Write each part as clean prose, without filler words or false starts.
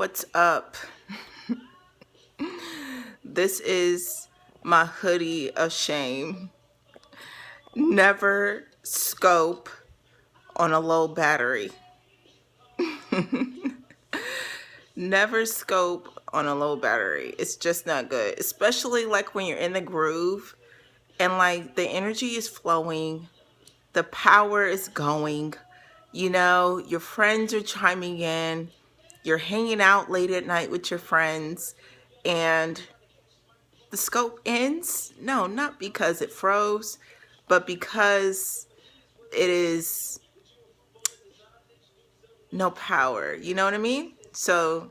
What's up? This is my hoodie of shame. Never scope on a low battery. Never scope on a low battery. It's just not good, especially like when you're in the groove and like the energy is flowing, the power is going, your friends are chiming in, you're hanging out late at night with your friends, and the scope ends. No, not because it froze, but because it is no power. You know what I mean? So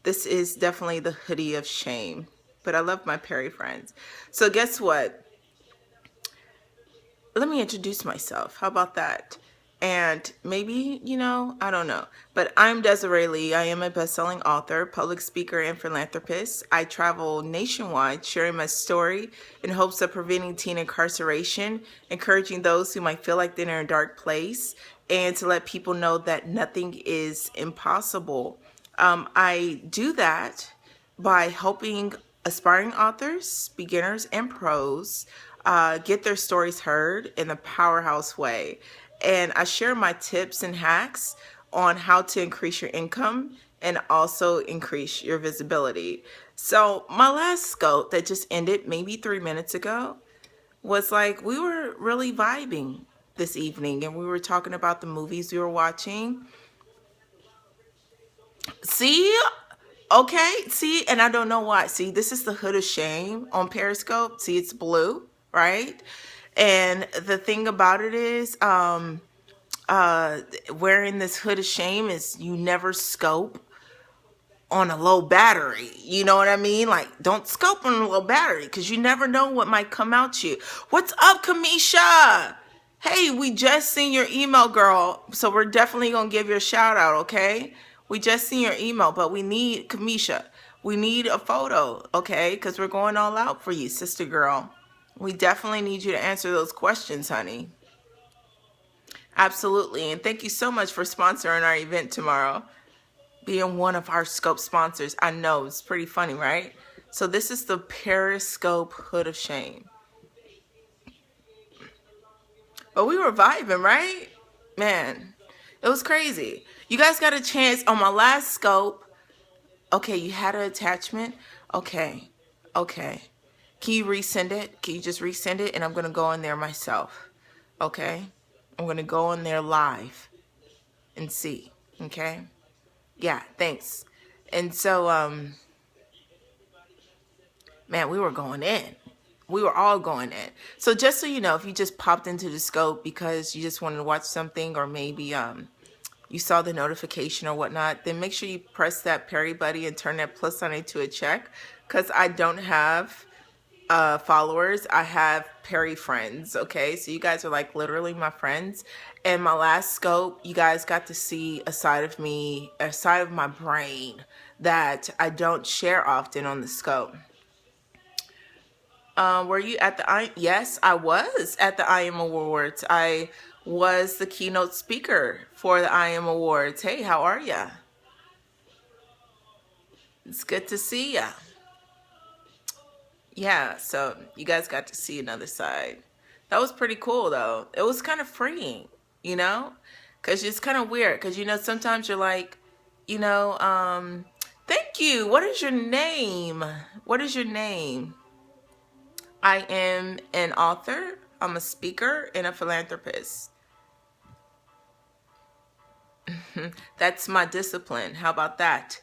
this is definitely the hoodie of shame. But I love my Perry friends. So guess what? Let me introduce myself. How about that? And maybe, I don't know. But I'm Desiree Lee. I am a best-selling author, public speaker, and philanthropist. I travel nationwide sharing my story in hopes of preventing teen incarceration, encouraging those who might feel like they're in a dark place, and to let people know that nothing is impossible. I do that by helping aspiring authors, beginners, and pros get their stories heard in a powerhouse way. And I share my tips and hacks on how to increase your income and also increase your visibility. So my last scope that just ended maybe 3 minutes ago was like we were really vibing this evening and we were talking about the movies we were watching. See? Okay, see, and I don't know why. See, this is the hood of shame on Periscope. See, it's blue, right? And the thing about it is, wearing this hood of shame is you never scope on a low battery. You know what I mean? Like, don't scope on a low battery because you never know what might come out you. What's up, Kamisha? Hey, we just seen your email, girl. So we're definitely going to give you a shout out, okay? We just seen your email, but we need, Kamisha, we need a photo, okay? Because we're going all out for you, sister girl. We definitely need you to answer those questions, honey. Absolutely. And thank you so much for sponsoring our event tomorrow. Being one of our scope sponsors. I know, it's pretty funny, right? So this is the Periscope hood of shame. But we were vibing, right? Man, it was crazy. You guys got a chance on my last scope. Okay, you had an attachment. Okay. Can you resend it? Can you just resend it? And I'm going to go in there myself. Okay? I'm going to go in there live and see. Okay? Yeah, thanks. And so, man, we were going in. We were all going in. So just so you know, if you just popped into the scope because you just wanted to watch something, or maybe you saw the notification or whatnot, then make sure you press that Perry buddy and turn that plus sign into a check, because I don't have followers. I have Perry friends. Okay, so you guys are like literally my friends. And my last scope, you guys got to see a side of me, a side of my brain that I don't share often on the scope. Were you at the Yes, I was at the I Am Awards. I was the keynote speaker for the I Am Awards. Hey, how are ya? It's good to see ya. Yeah, so you guys got to see another side. That was pretty cool, though. It was kind of freeing, because it's kind of weird. Because, sometimes you're like, thank you. What is your name? What is your name? I am an author, I'm a speaker, and a philanthropist. That's my discipline. How about that?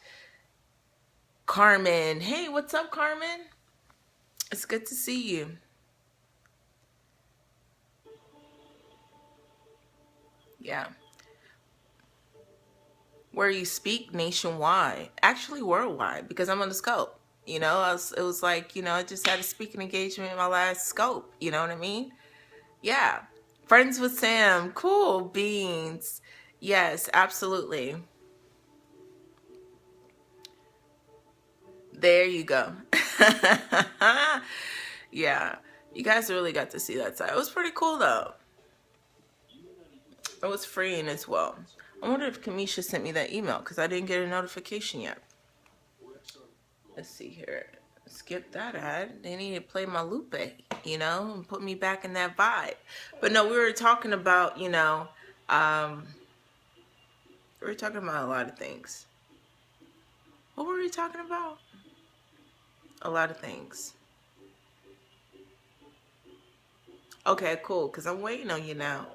Carmen. Hey, what's up, Carmen? It's good to see you. Yeah. Where you speak nationwide, actually worldwide, because I'm on the scope. It was like, I just had a speaking engagement in my last scope. You know what I mean? Yeah. Friends with Sam. Cool beans. Yes, absolutely. There you go. Yeah. You guys really got to see that side. It was pretty cool, though. It was freeing as well. I wonder if Kamisha sent me that email because I didn't get a notification yet. Let's see here. Skip that ad. They need to play my Lupe, and put me back in that vibe. But no, we were talking about, we were talking about a lot of things. What were we talking about? A lot of things. Okay, cool, because I'm waiting on you now.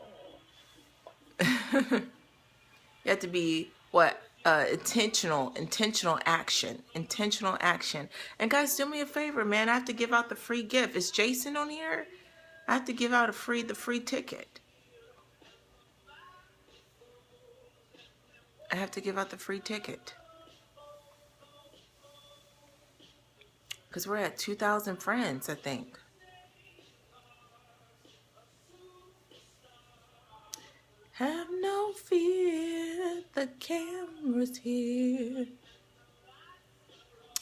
You have to be, intentional action. And guys, do me a favor, man. I have to give out the free gift. Is Jason on here? I have to give out the free ticket. I have to give out the free ticket. Because we're at 2,000 friends, I think. Have no fear, the camera's here.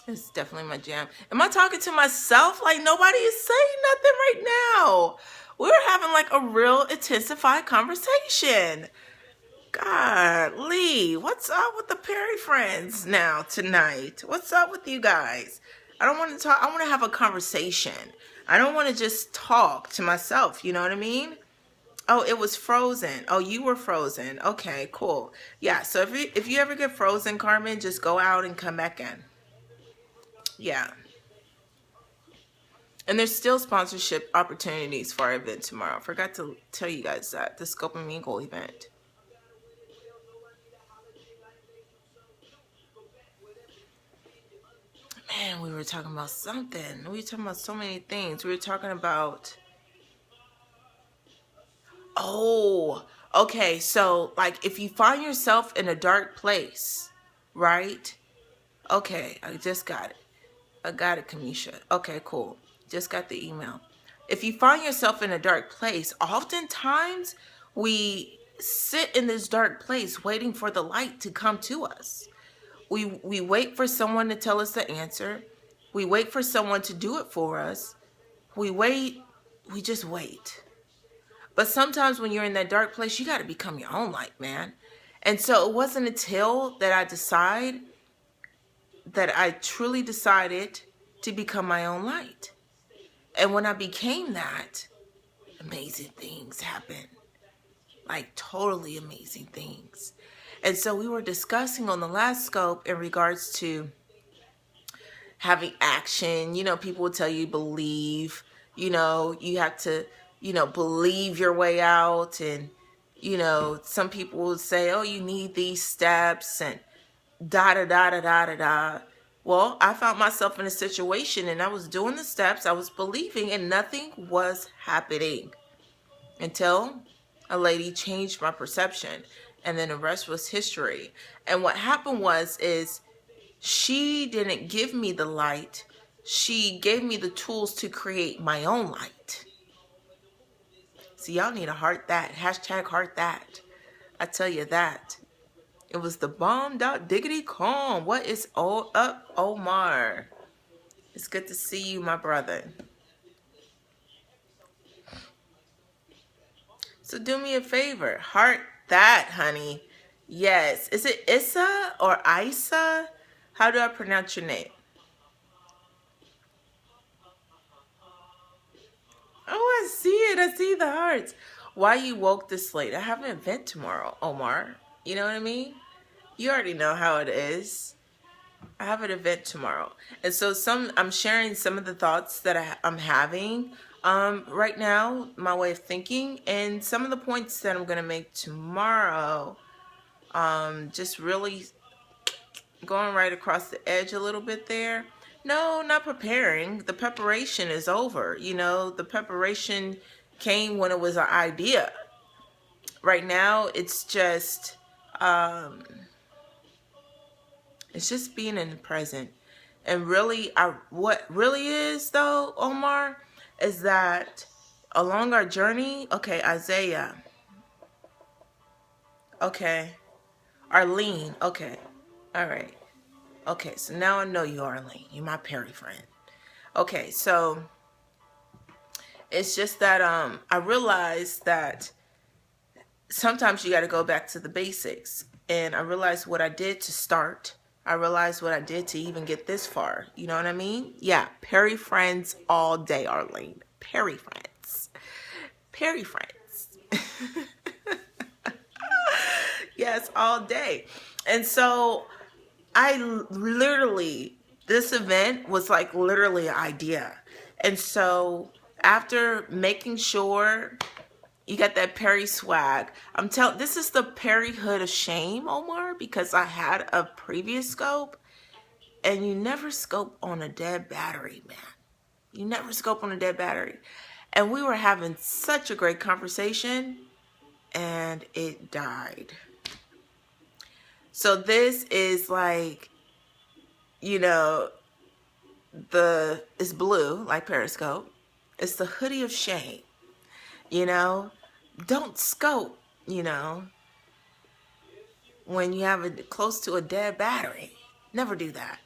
It's definitely my jam. Am I talking to myself? Like nobody is saying nothing right now. We're having like a real intensified conversation. God, Lee, what's up with the Perry friends now tonight? What's up with you guys? I don't want to talk. I want to have a conversation. I don't want to just talk to myself. You know what I mean? Oh, it was frozen. Oh, you were frozen. Okay, cool. Yeah, so if you ever get frozen, Carmen, just go out and come back in. Yeah. And there's still sponsorship opportunities for our event tomorrow. I forgot to tell you guys that. The Scope and Mingle event. Man, we were talking about something. We were talking about so many things. We were talking about... Oh, okay. So, like, if you find yourself in a dark place, right? Okay, I just got it. I got it, Kamisha. Okay, cool. Just got the email. If you find yourself in a dark place, oftentimes we sit in this dark place waiting for the light to come to us. We wait for someone to tell us the answer. We wait for someone to do it for us. We just wait. But sometimes when you're in that dark place, you got to become your own light, man. And so it wasn't until that I truly decided to become my own light. And when I became that, amazing things happened. Like totally amazing things. And so we were discussing on the last scope in regards to having action. People will tell you believe. You have to, believe your way out. And, some people will say, oh, you need these steps and da-da-da-da-da-da-da. Well, I found myself in a situation and I was doing the steps, I was believing, and nothing was happening until a lady changed my perception, and then the rest was history. And what happened is she didn't give me the light. She gave me the tools to create my own light. So y'all need to heart that. Hashtag heart that. I tell you that. It was the bomb.diggity calm. What is all up, Omar? It's good to see you, my brother. So do me a favor. Heart that, honey. Yes. Is it Issa or Isa? How do I pronounce your name? Oh, I see it. I see the hearts. Why you woke this late? I have an event tomorrow, Omar. You know what I mean? You already know how it is. I have an event tomorrow. And so I'm sharing some of the thoughts that I'm having right now, my way of thinking, and some of the points that I'm going to make tomorrow. Just really going right across the edge a little bit there. No, not preparing. The preparation is over. The preparation came when it was an idea. Right now, it's just being in the present. And really, what really is, though, Omar, is that along our journey, okay, Isaiah, okay, Arlene, okay, all right, okay, so now I know you, Arlene. You're my Perry friend. Okay, so it's just that I realized that sometimes you got to go back to the basics. and I realized what I did to start. I realized what I did to even get this far. You know what I mean? Yeah, Perry friends all day, Arlene. Perry friends. Perry friends. Yes, all day. And so I literally, this event was like literally an idea. And so after making sure you got that Perry swag, this is the Perry hood of shame, Omar, because I had a previous scope, and you never scope on a dead battery, man. You never scope on a dead battery. And we were having such a great conversation, and it died. So this is like, it's blue, like Periscope. It's the hoodie of shame, Don't scope, when you have it close to a dead battery. Never do that.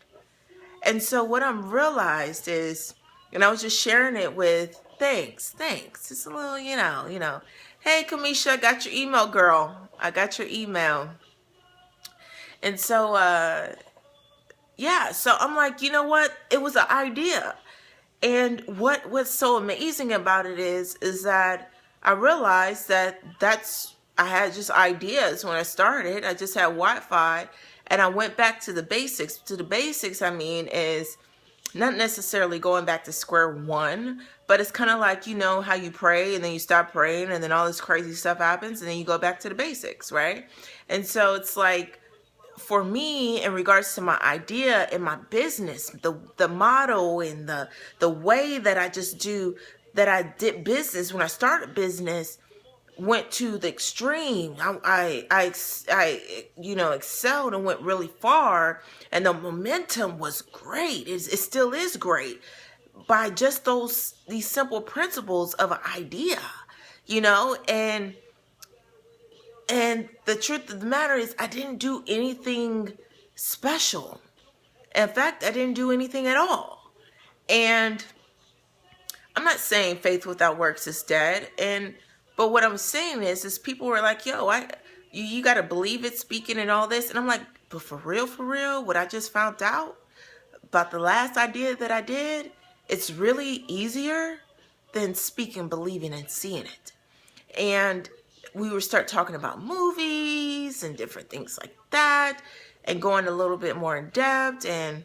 And so what I'm realized is, and I was just sharing it with, thanks. It's a little, hey, Kamisha, I got your email, girl. I got your email. And so, so I'm like, you know what? It was an idea. And what's so amazing about it is that I realized that I had just ideas when I started. I just had Wi-Fi, and I went back to the basics. To the basics, I mean, is not necessarily going back to square one, but it's kind of like, how you pray and then you stop praying and then all this crazy stuff happens and then you go back to the basics, right? And so it's like, for me, in regards to my idea and my business, the model and the way that I did business when I started business went to the extreme. I excelled and went really far, and the momentum was great. It still is great by just these simple principles of an idea, and the truth of the matter is I didn't do anything special. In fact, I didn't do anything at all. And I'm not saying faith without works is dead. But what I'm saying is people were like, yo, you got to believe it, speaking and all this. And I'm like, but for real, what I just found out about the last idea that I did, it's really easier than speaking, believing, and seeing it. And we would start talking about movies and different things like that and going a little bit more in depth, and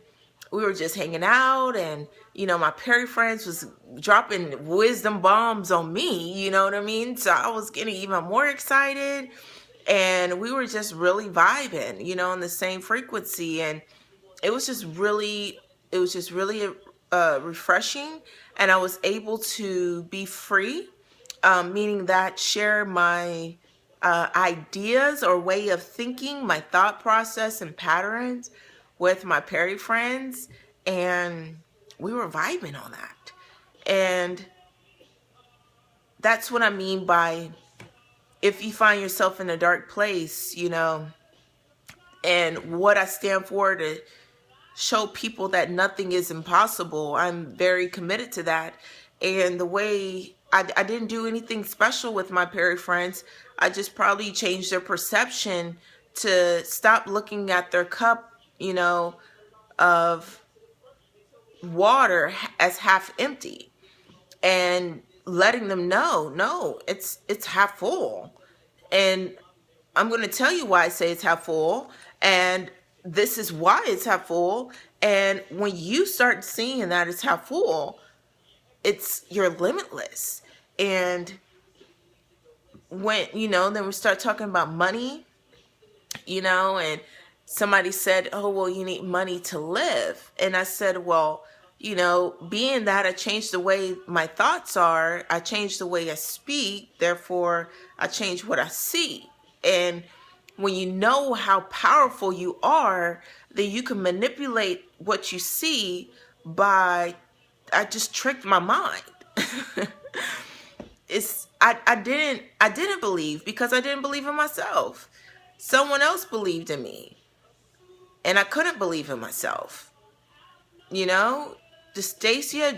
we were just hanging out, and my Perry friends was dropping wisdom bombs on me, you know what I mean? So I was getting even more excited, and we were just really vibing, on the same frequency, and it was just really refreshing, and I was able to be free. Meaning that share my ideas or way of thinking, my thought process and patterns with my Perry friends, and we were vibing on that. And that's what I mean by, if you find yourself in a dark place, and what I stand for to show people that nothing is impossible, I'm very committed to that. And the way I didn't do anything special with my Perry friends. I just probably changed their perception to stop looking at their cup, of water as half empty, and letting them know, no, it's half full. And I'm going to tell you why I say it's half full, and this is why it's half full. And when you start seeing that it's half full, you're limitless. And when, then we start talking about money, and somebody said, oh, well, you need money to live. And I said, well, being that I changed the way my thoughts are, I changed the way I speak, therefore I change what I see. And when you know how powerful you are, then you can manipulate what you see I just tricked my mind. I didn't believe because I didn't believe in myself. Someone else believed in me, and I couldn't believe in myself. Justacia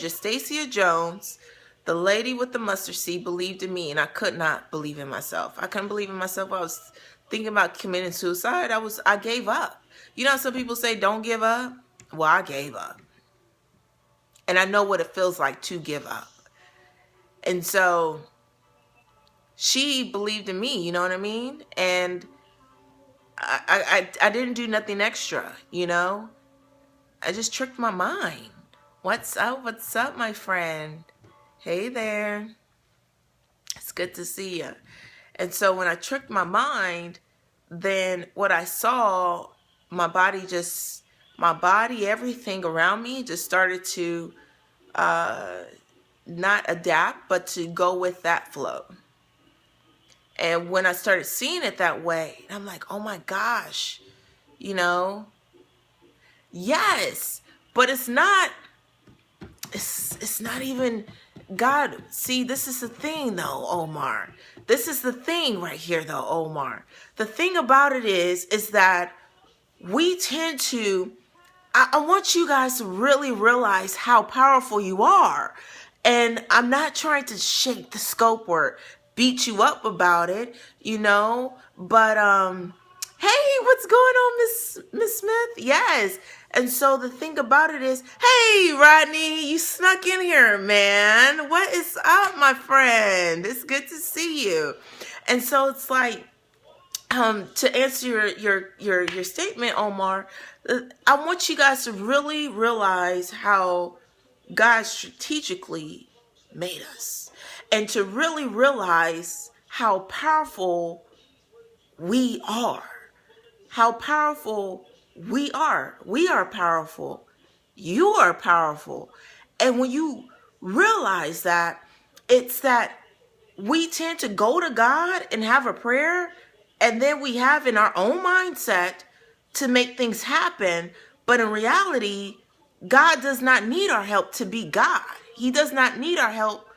Jones, the lady with the mustard seed, believed in me, and I could not believe in myself. I couldn't believe in myself. I was thinking about committing suicide, I gave up. You know, some people say don't give up. Well, I gave up. And I know what it feels like to give up. And so she believed in me, you know what I mean? And I didn't do nothing extra, you know? I just tricked my mind. What's up? What's up, my friend? Hey there. It's good to see you. And so when I tricked my mind, then what I saw, my body, everything around me just started to not adapt, but to go with that flow. And when I started seeing it that way, I'm like, oh my gosh, you know, yes, but it's not even God. See, this is the thing though, Omar. This is the thing right here though, Omar. The thing about it is that we tend to, I want you guys to really realize how powerful you are. And I'm not trying to shake the scope or beat you up about it, you know, but hey, what's going on, Miss Smith? Yes. And so the thing about it is, hey, Rodney, you snuck in here, man. What is up, my friend? It's good to see you. And so it's like, to answer your statement, Omar, I want you guys to really realize how God strategically made us, and to really realize how powerful we are. How powerful we are. We are powerful. You are powerful. And when you realize that, it's that we tend to go to God and have a prayer, and then we have in our own mindset to make things happen. But in reality, God does not need our help to be God. He does not need our help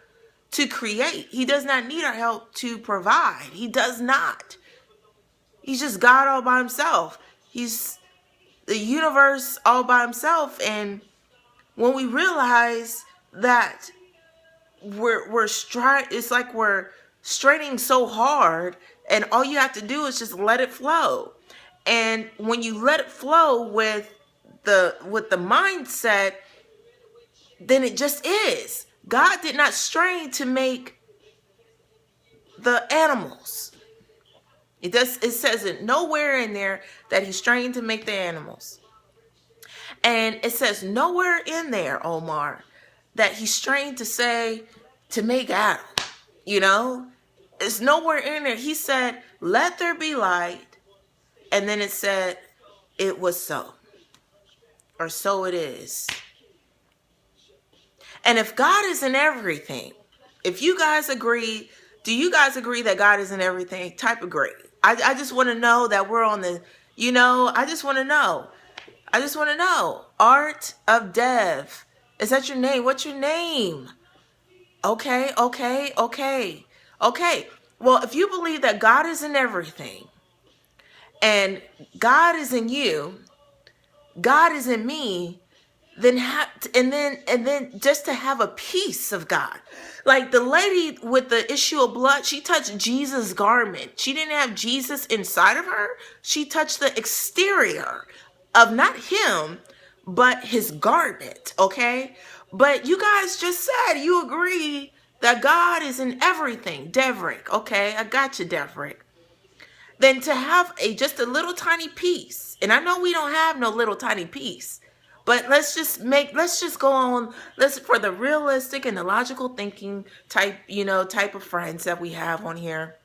to create. He does not need our help to provide. He does not. He's just God all by himself. He's the universe all by himself. And when we realize that it's like we're straining so hard, and all you have to do is just let it flow. And when you let it flow with the mindset, then it just is. God did not strain to make the animals. It says it nowhere in there that he strained to make the animals. And it says nowhere in there, Omar, that he strained to make Adam. You know, it's nowhere in there. He said, let there be light. And then it said, it was so. Or so it is. And if God is in everything, if you guys agree, do you guys agree that God is in everything? Type agree. I just want to know that we're on the, you know, I just want to know. Art of Dev. Is that your name? What's your name? Okay. Well, if you believe that God is in everything, and God is in you, God is in me, then just to have a piece of God. Like the lady with the issue of blood, she touched Jesus' garment. She didn't have Jesus inside of her. She touched the exterior of not him, but his garment, okay? But you guys just said you agree that God is in everything. Deverick, okay? I got you, Deverick. Then to have just a little tiny piece, and I know we don't have no little tiny piece, but let's just go on, for the realistic and the logical thinking type of friends that we have on here,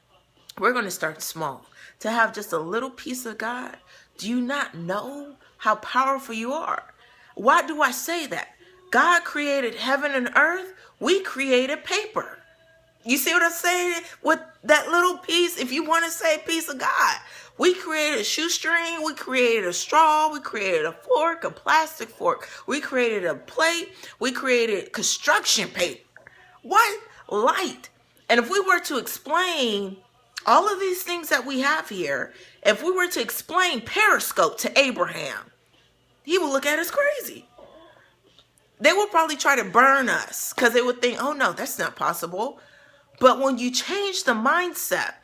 we're going to start small. To have just a little piece of God, do you not know how powerful you are? Why do I say that? God created heaven and earth. We created paper. You see what I'm saying? With that little piece, if you want to say piece of God, we created a shoestring, we created a straw, we created a fork, a plastic fork, we created a plate, we created construction paper. What? Light. And if we were to explain all of these things that we have here, if we were to explain Periscope to Abraham, he would look at us crazy. They would probably try to burn us because they would think, oh no, that's not possible. But when you change the mindset,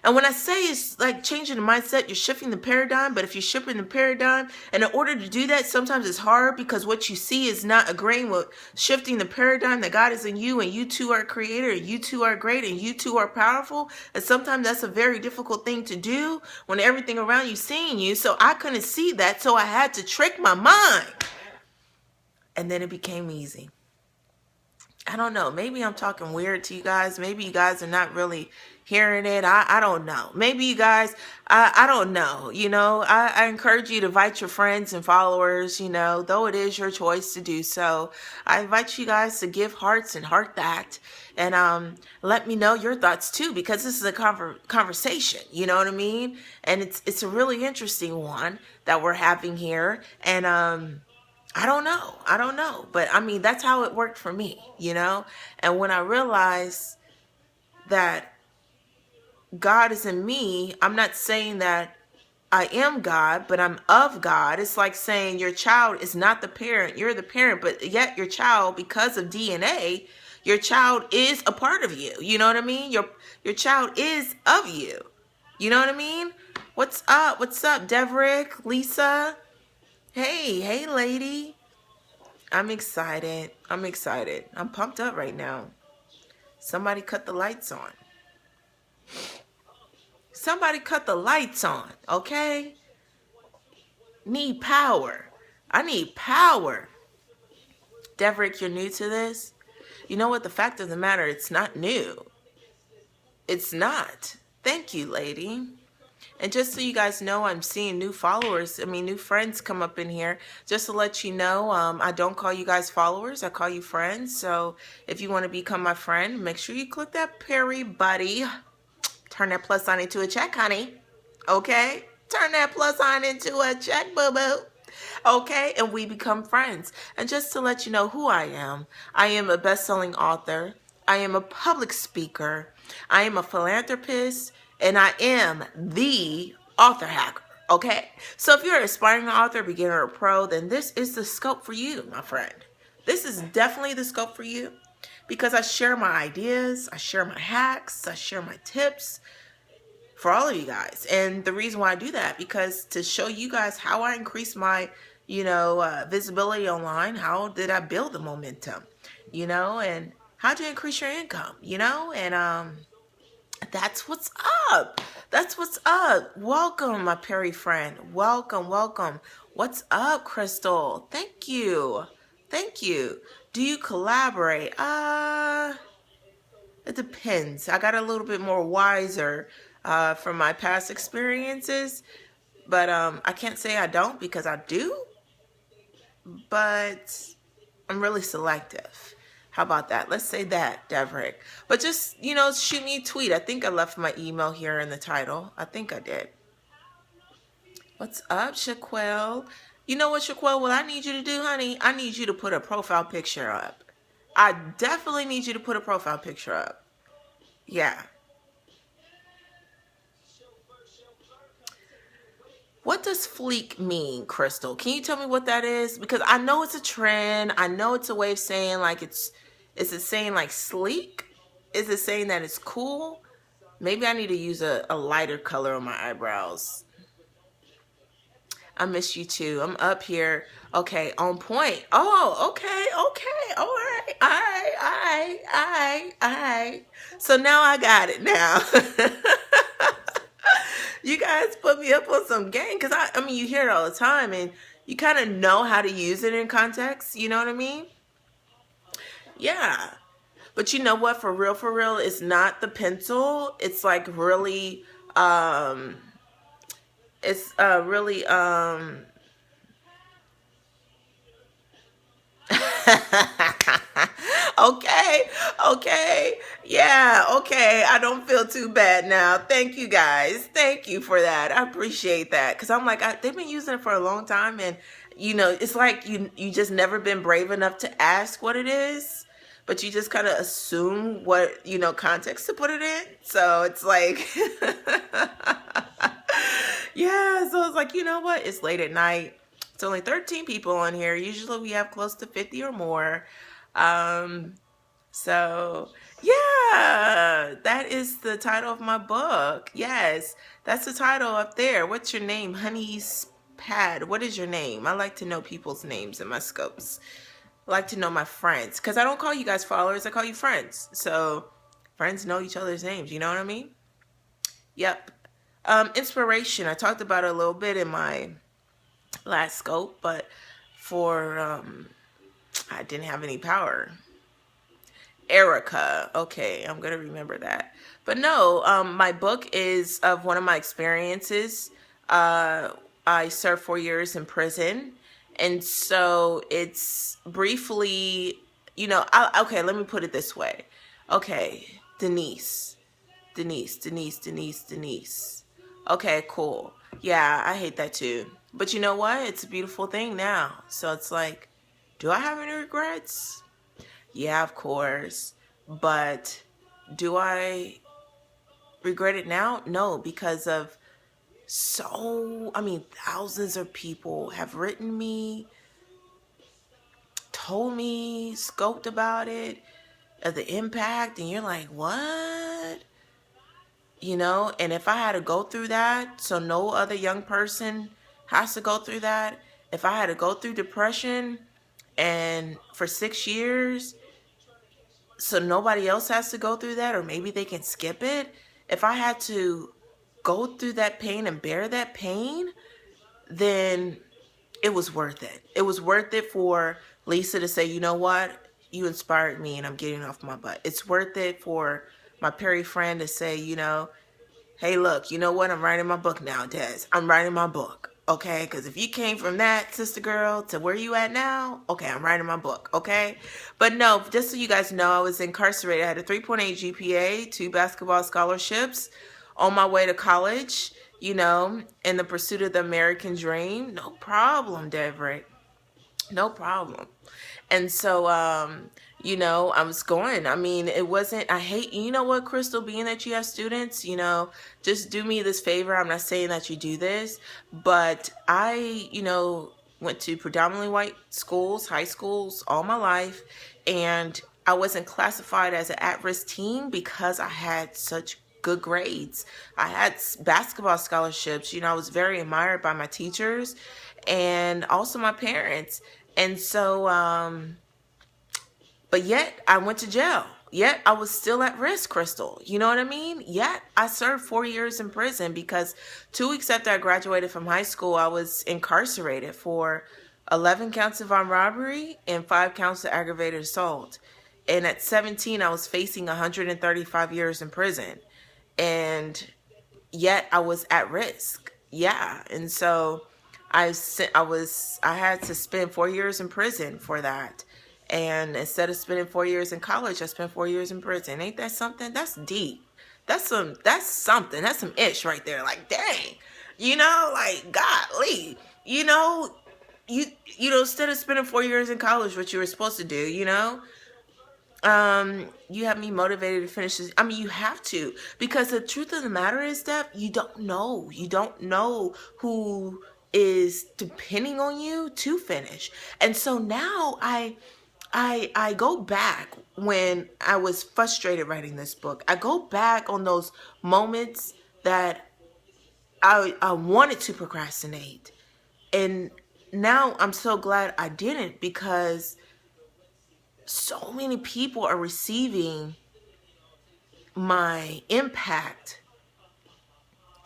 And when I say it's like changing the mindset, you're shifting the paradigm. But if you're shifting the paradigm, and in order to do that, sometimes it's hard because what you see is not agreeing with shifting the paradigm that God is in you, and you too are a creator, and you too are great, and you too are powerful. And sometimes that's a very difficult thing to do when everything around you seeing you. So I couldn't see that, so I had to trick my mind. And then it became easy. I don't know. Maybe I'm talking weird to you guys. Maybe you guys are not really hearing it. I don't know. Maybe you guys, I don't know. I encourage you to invite your friends and followers, though it is your choice to do so. I invite you guys to give hearts and heart that. And let me know your thoughts too, because this is a conversation, you know what I mean? And it's a really interesting one that we're having here. And I don't know. But I mean, that's how it worked for me, And when I realized that God is in me, I'm not saying that I am God, but I'm of God. It's like saying your child is not the parent. You're the parent, but yet your child, because of DNA, your child is a part of you. You know what I mean? Your child is of you. You know what I mean? What's up? What's up, Deverick, Lisa? Hey, lady. I'm excited. I'm pumped up right now. Somebody cut the lights on. Okay? Need power. I need power. Deverick, you're new to this? You know what? The fact of the matter, it's not new. It's not. Thank you, lady. And just so you guys know, I'm seeing new friends come up in here. Just to let you know, I don't call you guys followers. I call you friends. So if you want to become my friend, make sure you click that Perry buddy. Turn that plus sign into a check, honey. Okay? Turn that plus sign into a check, boo-boo. Okay? And we become friends. And just to let you know who I am a best-selling author. I am a public speaker. I am a philanthropist. And I am the author hacker, okay? So if you're an aspiring author, beginner, or pro, then this is the scope for you, my friend. This is definitely the scope for you because I share my ideas, I share my hacks, I share my tips for all of you guys. And the reason why I do that, because to show you guys how I increase my, visibility online, how did I build the momentum, and how to increase your income, and that's what's up. Welcome, my Perry friend. Welcome. What's up, Crystal? Thank you. Do you collaborate? It depends. I got a little bit more wiser from my past experiences, but I can't say I don't because I do, but I'm really selective. How about that? Let's say that, Deverick. But just, shoot me a tweet. I think I left my email here in the title. I think I did. What's up, Shaquelle? You know what, Shaquelle? What I need you to do, honey? I need you to put a profile picture up. I definitely need you to put a profile picture up. Yeah. What does fleek mean, Crystal? Can you tell me what that is? Because I know it's a trend. I know it's a way of saying like is it saying like sleek? Is it saying that it's cool? Maybe I need to use a lighter color on my eyebrows. I miss you too. I'm up here. Okay, on point. Oh, okay. All right. So now I got it now. You guys put me up on some game because I mean, you hear it all the time and you kind of know how to use it in context. You know what I mean? Yeah. But you know what? For real, it's not the pencil. It's like really, Okay. Yeah, okay. I don't feel too bad now. Thank you guys. Thank you for that. I appreciate that. Because I'm like, they've been using it for a long time. And, it's like you just never been brave enough to ask what it is. But you just kind of assume what, context to put it in. So it's like, yeah. So it's like, you know what? It's late at night. It's only 13 people on here. Usually we have close to 50 or more. So, yeah, that is the title of my book. Yes, that's the title up there. What's your name? Honey's Pad. What is your name? I like to know people's names in my scopes. I like to know my friends because I don't call you guys followers, I call you friends. So, friends know each other's names. You know what I mean? Yep. Inspiration. I talked about it a little bit in my last scope, but for I didn't have any power. Erica. Okay, I'm gonna remember that. But no, my book is of one of my experiences. Uh, I served 4 years in prison, and so it's briefly, okay. Let me put it this way. Okay, Denise. Okay, cool. Yeah, I hate that too. But you know what? It's a beautiful thing now. So it's like, do I have any regrets? Yeah, of course. But do I regret it now? No, because of thousands of people have written me, told me, scoped about it, of the impact, and you're like, what? And if I had to go through that, so no other young person has to go through that, if I had to go through depression and for 6 years, so nobody else has to go through that, or maybe they can skip it. If I had to go through that pain and bear that pain, then it was worth it. It was worth it for Lisa to say, you know what? You inspired me and I'm getting off my butt. It's worth it for my Perry friend to say, hey, look, you know what? I'm writing my book now, Des. I'm writing my book, okay? Because if you came from that, sister girl, to where you at now, okay, I'm writing my book, okay? But no, just so you guys know, I was incarcerated. I had a 3.8 GPA, 2 basketball scholarships, on my way to college, in the pursuit of the American dream. No problem, Desiree. No problem. And so, I was going. It wasn't, I hate, you know what, Crystal, being that you have students, just do me this favor. I'm not saying that you do this, but I, went to predominantly white schools, high schools, all my life. And I wasn't classified as an at-risk teen because I had such good grades. I had basketball scholarships. I was very admired by my teachers and also my parents. And so, but yet I went to jail. Yet I was still at risk, Crystal. You know what I mean? Yet I served 4 years in prison because 2 weeks after I graduated from high school, I was incarcerated for 11 counts of armed robbery and 5 counts of aggravated assault. And at 17, I was facing 135 years in prison. And yet I was at risk. Yeah. And so I had to spend 4 years in prison for that. And instead of spending 4 years in college, I spent 4 years in prison. Ain't that something? That's deep. That's something. That's some ish right there. Like, dang, like, golly, instead of spending 4 years in college, what you were supposed to do, you have me motivated to finish this. You have to, because the truth of the matter is that you don't know who is depending on you to finish. And so now I go back when I was frustrated writing this book. I go back on those moments that I wanted to procrastinate. And now I'm so glad I didn't, because so many people are receiving my impact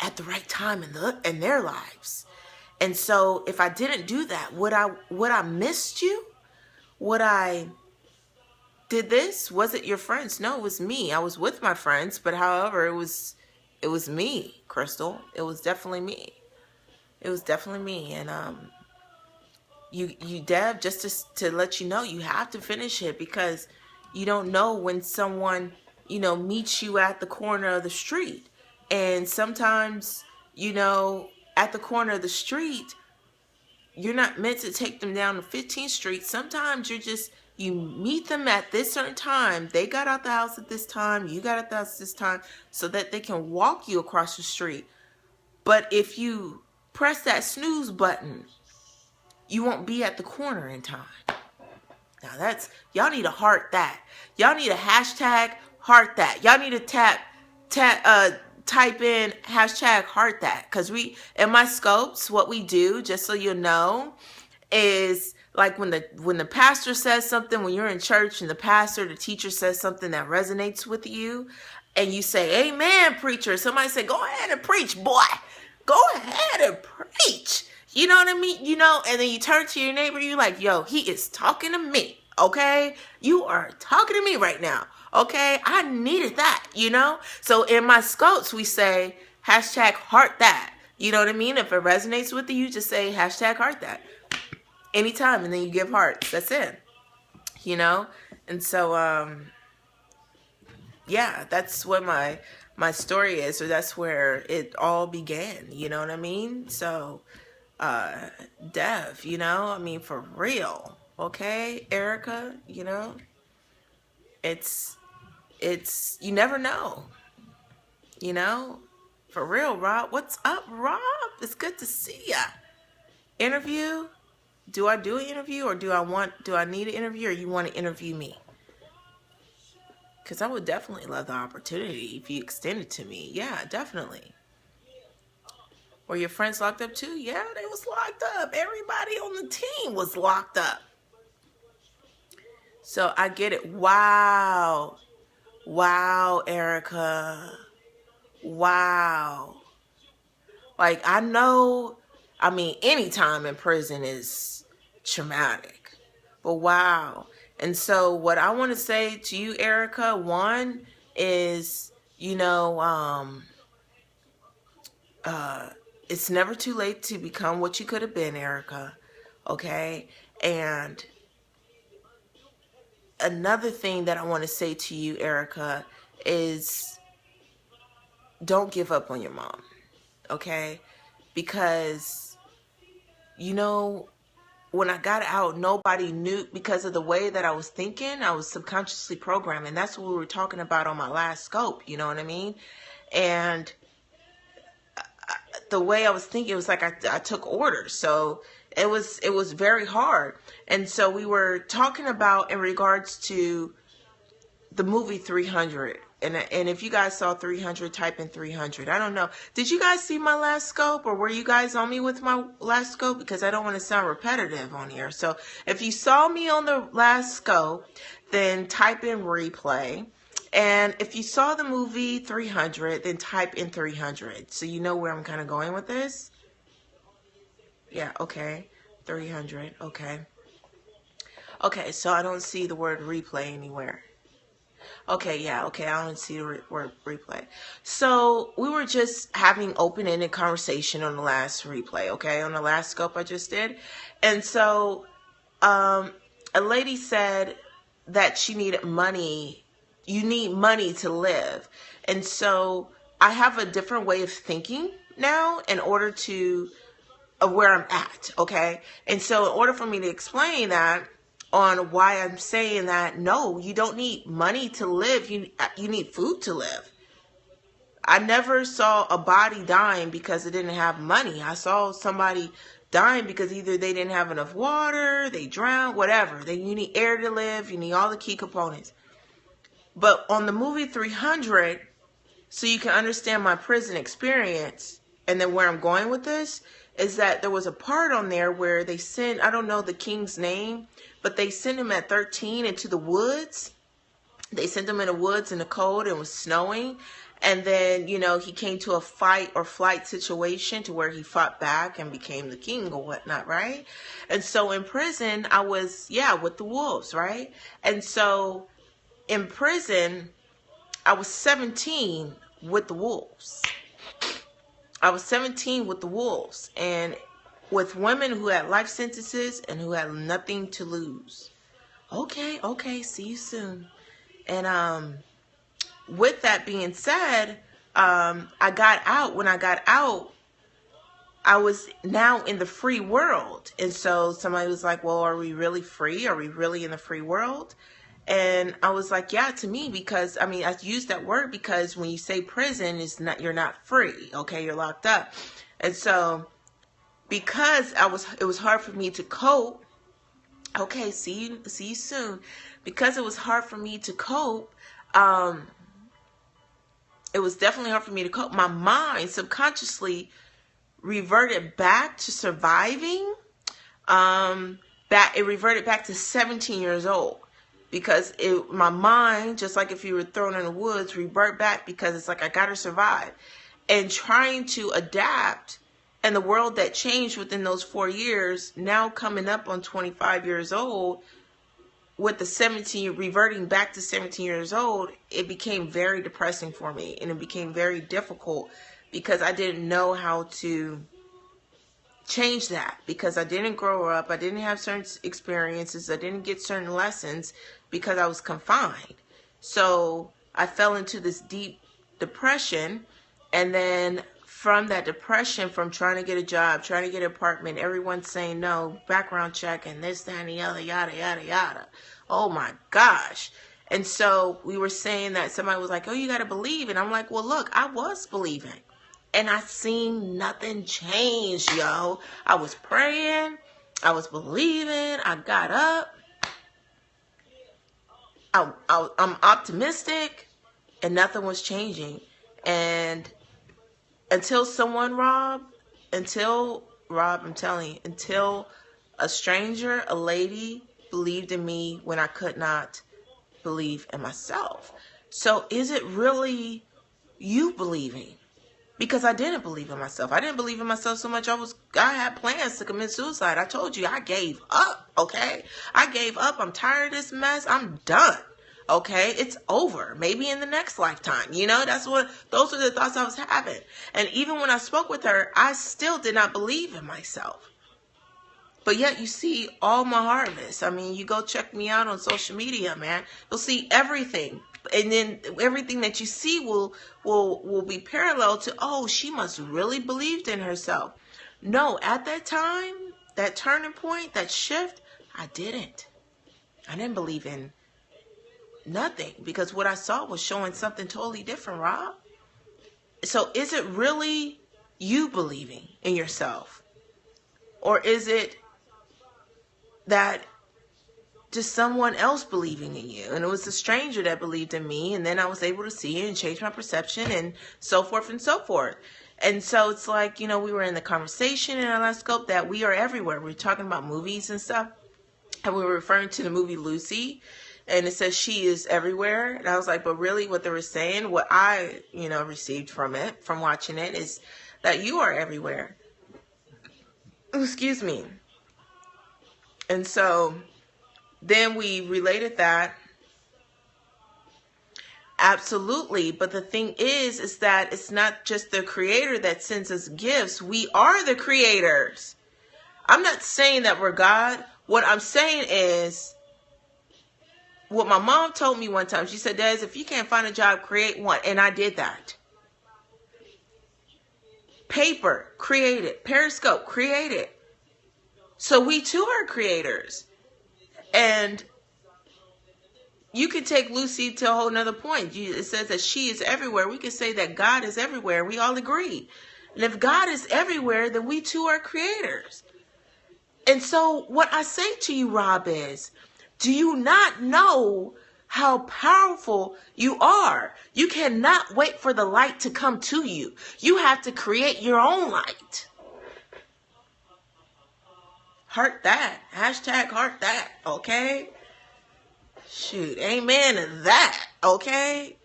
at the right time in their lives. And so if I didn't do that, would I missed you? Would I did this? Was it your friends? No, it was me. I was with my friends, but however, it was me, Crystal. It was definitely me. It was definitely me. And you Deb, just to let you know, you have to finish it, because you don't know when someone, meets you at the corner of the street. And sometimes, at the corner of the street, you're not meant to take them down to 15th Street. Sometimes you meet them at this certain time. They got out the house at this time. You got out the house at this time, so that they can walk you across the street. But if you press that snooze button, you won't be at the corner in time. Now that's, y'all need to heart that. Y'all need a hashtag heart that. Y'all need to type in hashtag heart that. Cause we, in my scopes, what we do, just so you know, is like when the pastor says something, when you're in church and the teacher says something that resonates with you, and you say, amen, preacher. Somebody say, go ahead and preach, boy. Go ahead and preach. You know what I mean? You know, and then you turn to your neighbor, you're like, yo, he is talking to me. Okay? You are talking to me right now. Okay? I needed that, you know? So in my scopes, we say hashtag heart that. You know what I mean? If it resonates with you, just say hashtag heart that. Anytime, and then you give hearts. That's it. You know? And so, yeah, that's what my story is, or that's where it all began. You know what I mean? So, Dev, you know, I mean, for real. Okay, Erica, you know, it's, you never know, you know, for real. Rob, what's up, Rob? It's good to see ya. Interview? Do I do an interview, or do I need an interview, or you want to interview me? Because I would definitely love the opportunity if you extend it to me. Yeah, definitely. Were your friends locked up too? Yeah, they was locked up. Everybody on the team was locked up. So I get it. Wow. Wow, Erica. Wow. Like, I know, I mean, any time in prison is traumatic. But wow. And so what I want to say to you, Erica, one is, you know, it's never too late to become what you could have been, Erica. Okay? And another thing that I want to say to you, Erica, is don't give up on your mom. Okay? Because, you know, when I got out, nobody knew, because of the way that I was thinking. I was subconsciously programmed, and that's what we were talking about on my last scope. You know what I mean? And the way I was thinking, it was like I took orders. So it was very hard. And so we were talking about in regards to the movie 300. And if you guys saw 300, type in 300. I don't know. Did you guys see my last scope, or were you guys on me with my last scope? Because I don't want to sound repetitive on here. So if you saw me on the last scope, then type in replay. And if you saw the movie 300, then type in 300. So you know where I'm kind of going with this? Yeah, okay. 300, okay. Okay, so I don't see the word replay anywhere. Okay, yeah, okay, I don't see the word replay. So we were just having open-ended conversation on the last replay, okay, on the last scope I just did. And so a lady said that she needed money. You need money to live. And so I have a different way of thinking now in order to where I'm at, okay? And so in order for me to explain that, on why I'm saying that, no, you don't need money to live. You need food to live. I never saw a body dying because it didn't have money. I saw somebody dying because either they didn't have enough water, they drowned, whatever. You need air to live. You need all the key components. But on the movie 300, so you can understand my prison experience, and then where I'm going with this, is that there was a part on there where they sent, I don't know the king's name, but they sent him at 13 into the woods. They sent him in the woods in the cold, and it was snowing. And then, you know, he came to a fight or flight situation to where he fought back and became the king or whatnot, right? And so in prison, I was, with the wolves, right? And so in prison, I was 17 with the wolves. I was 17 with the wolves, and with women who had life sentences and who had nothing to lose. Okay, see you soon. And with that being said, I got out. When I got out, I was now in the free world. And so somebody was like, well, are we really free? Are we really in the free world? And I was like, yeah, to me, because, I mean, I use that word because when you say prison, you're not free, okay? You're locked up. And so because it was hard for me to cope Okay, see you soon. Because it was hard for me to cope, um, it was definitely hard for me to cope. My mind subconsciously reverted back to surviving. That it reverted back to 17 years old, because my mind, just like if you were thrown in the woods, revert back, because it's like I gotta survive, and trying to adapt. And the world that changed within those 4 years, now coming up on 25 years old, with the 17, reverting back to 17 years old, it became very depressing for me, and it became very difficult, because I didn't know how to change that, because I didn't grow up, I didn't have certain experiences, I didn't get certain lessons, because I was confined. So I fell into this deep depression, and then from that depression, from trying to get a job, trying to get an apartment, everyone's saying no, background check, and this, that, and the other, yada, yada, yada. Oh my gosh. And so we were saying that somebody was like, oh, you got to believe. And I'm like, well, look, I was believing. And I seen nothing change, yo. I was praying. I was believing. I got up. I'm optimistic. And nothing was changing. And until Rob, I'm telling you, until a stranger, a lady, believed in me when I could not believe in myself. So is it really you believing? Because I didn't believe in myself. I didn't believe in myself so much. I had plans to commit suicide. I told you, I gave up. Okay, I gave up. I'm tired of this mess. I'm done. Okay, it's over. Maybe in the next lifetime. Those are the thoughts I was having. And even when I spoke with her, I still did not believe in myself. But yet you see all my harvest. I mean, you go check me out on social media, man. You'll see everything. And then everything that you see will be parallel to, oh, she must really believed in herself. No, at that time, that turning point, that shift, I didn't. I didn't believe in nothing, because what I saw was showing something totally different, Rob. So is it really you believing in yourself? Or is it that just someone else believing in you? And it was a stranger that believed in me, and then I was able to see it and change my perception, and so forth and so forth. And so it's like, we were in the conversation in our last scope that we are everywhere. We were talking about movies and stuff, and we were referring to the movie Lucy, and it says she is everywhere. And I was like, but really what they were saying, what I, received from it, from watching it, is that you are everywhere. Excuse me. And so then we related that. Absolutely. But the thing is that it's not just the creator that sends us gifts. We are the creators. I'm not saying that we're God. What I'm saying is what my mom told me one time. She said, Des, if you can't find a job, create one. And I did that. Paper, create it. Periscope, create it. So we too are creators. And you can take Lucy to a whole nother point. It says that she is everywhere. We can say that God is everywhere. We all agree. And if God is everywhere, then we too are creators. And so what I say to you, Rob, is, do you not know how powerful you are? You cannot wait for the light to come to you. You have to create your own light. Heart that. Hashtag heart that. Okay? Shoot. Amen to that. Okay?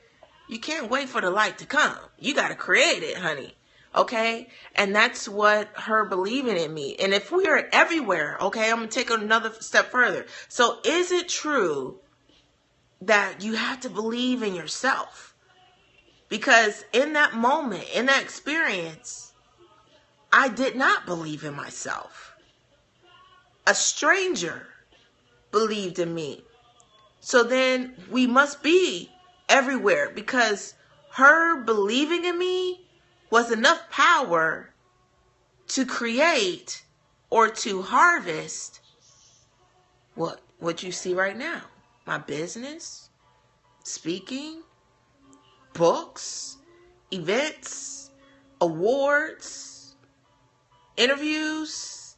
You can't wait for the light to come. You got to create it, honey. Okay? And that's what her believing in me. And if we are everywhere, okay, I'm going to take another step further. So is it true that you have to believe in yourself? Because in that moment, in that experience, I did not believe in myself. A stranger believed in me. So then we must be everywhere, because her believing in me was enough power to create or to harvest what you see right now. My business, speaking, books, events, awards, interviews,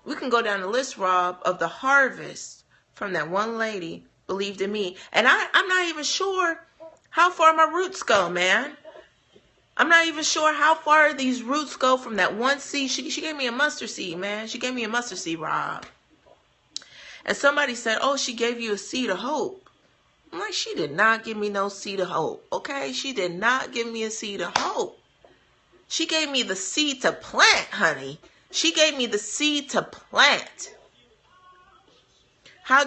We can go down the list, Rob, of the harvest from that one lady believed in me. And I'm not even sure how far my roots go, man. I'm not even sure how far these roots go from that one seed. She gave me a mustard seed, man. She gave me a mustard seed, Rob. And somebody said, oh, she gave you a seed of hope. I'm like, she did not give me no seed of hope, okay? She did not give me a seed of hope. She gave me the seed to plant, honey. She gave me the seed to plant. How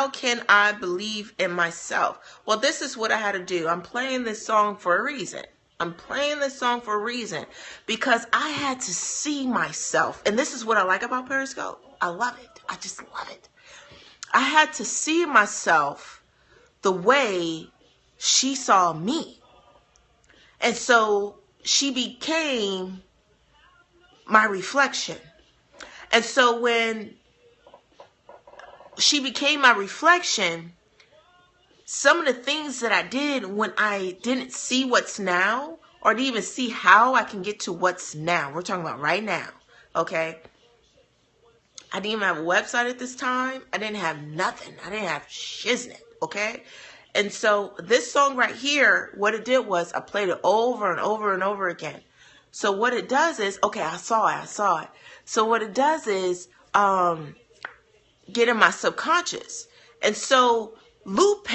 can I believe in myself? Well, this is what I had to do. I'm playing this song for a reason. I'm playing this song for a reason because I had to see myself. And this is what I like about Periscope. I love it. I just love it. I had to see myself the way she saw me. And so she became my reflection. And so when she became my reflection, some of the things that I did when I didn't see what's now, or didn't even see how I can get to what's now. We're talking about right now, okay? I didn't even have a website at this time. I didn't have nothing. I didn't have shiznit, okay? And so this song right here, what it did was I played it over and over and over again. So what it does is, okay, I saw it. So what it does is get in my subconscious. And so Lupe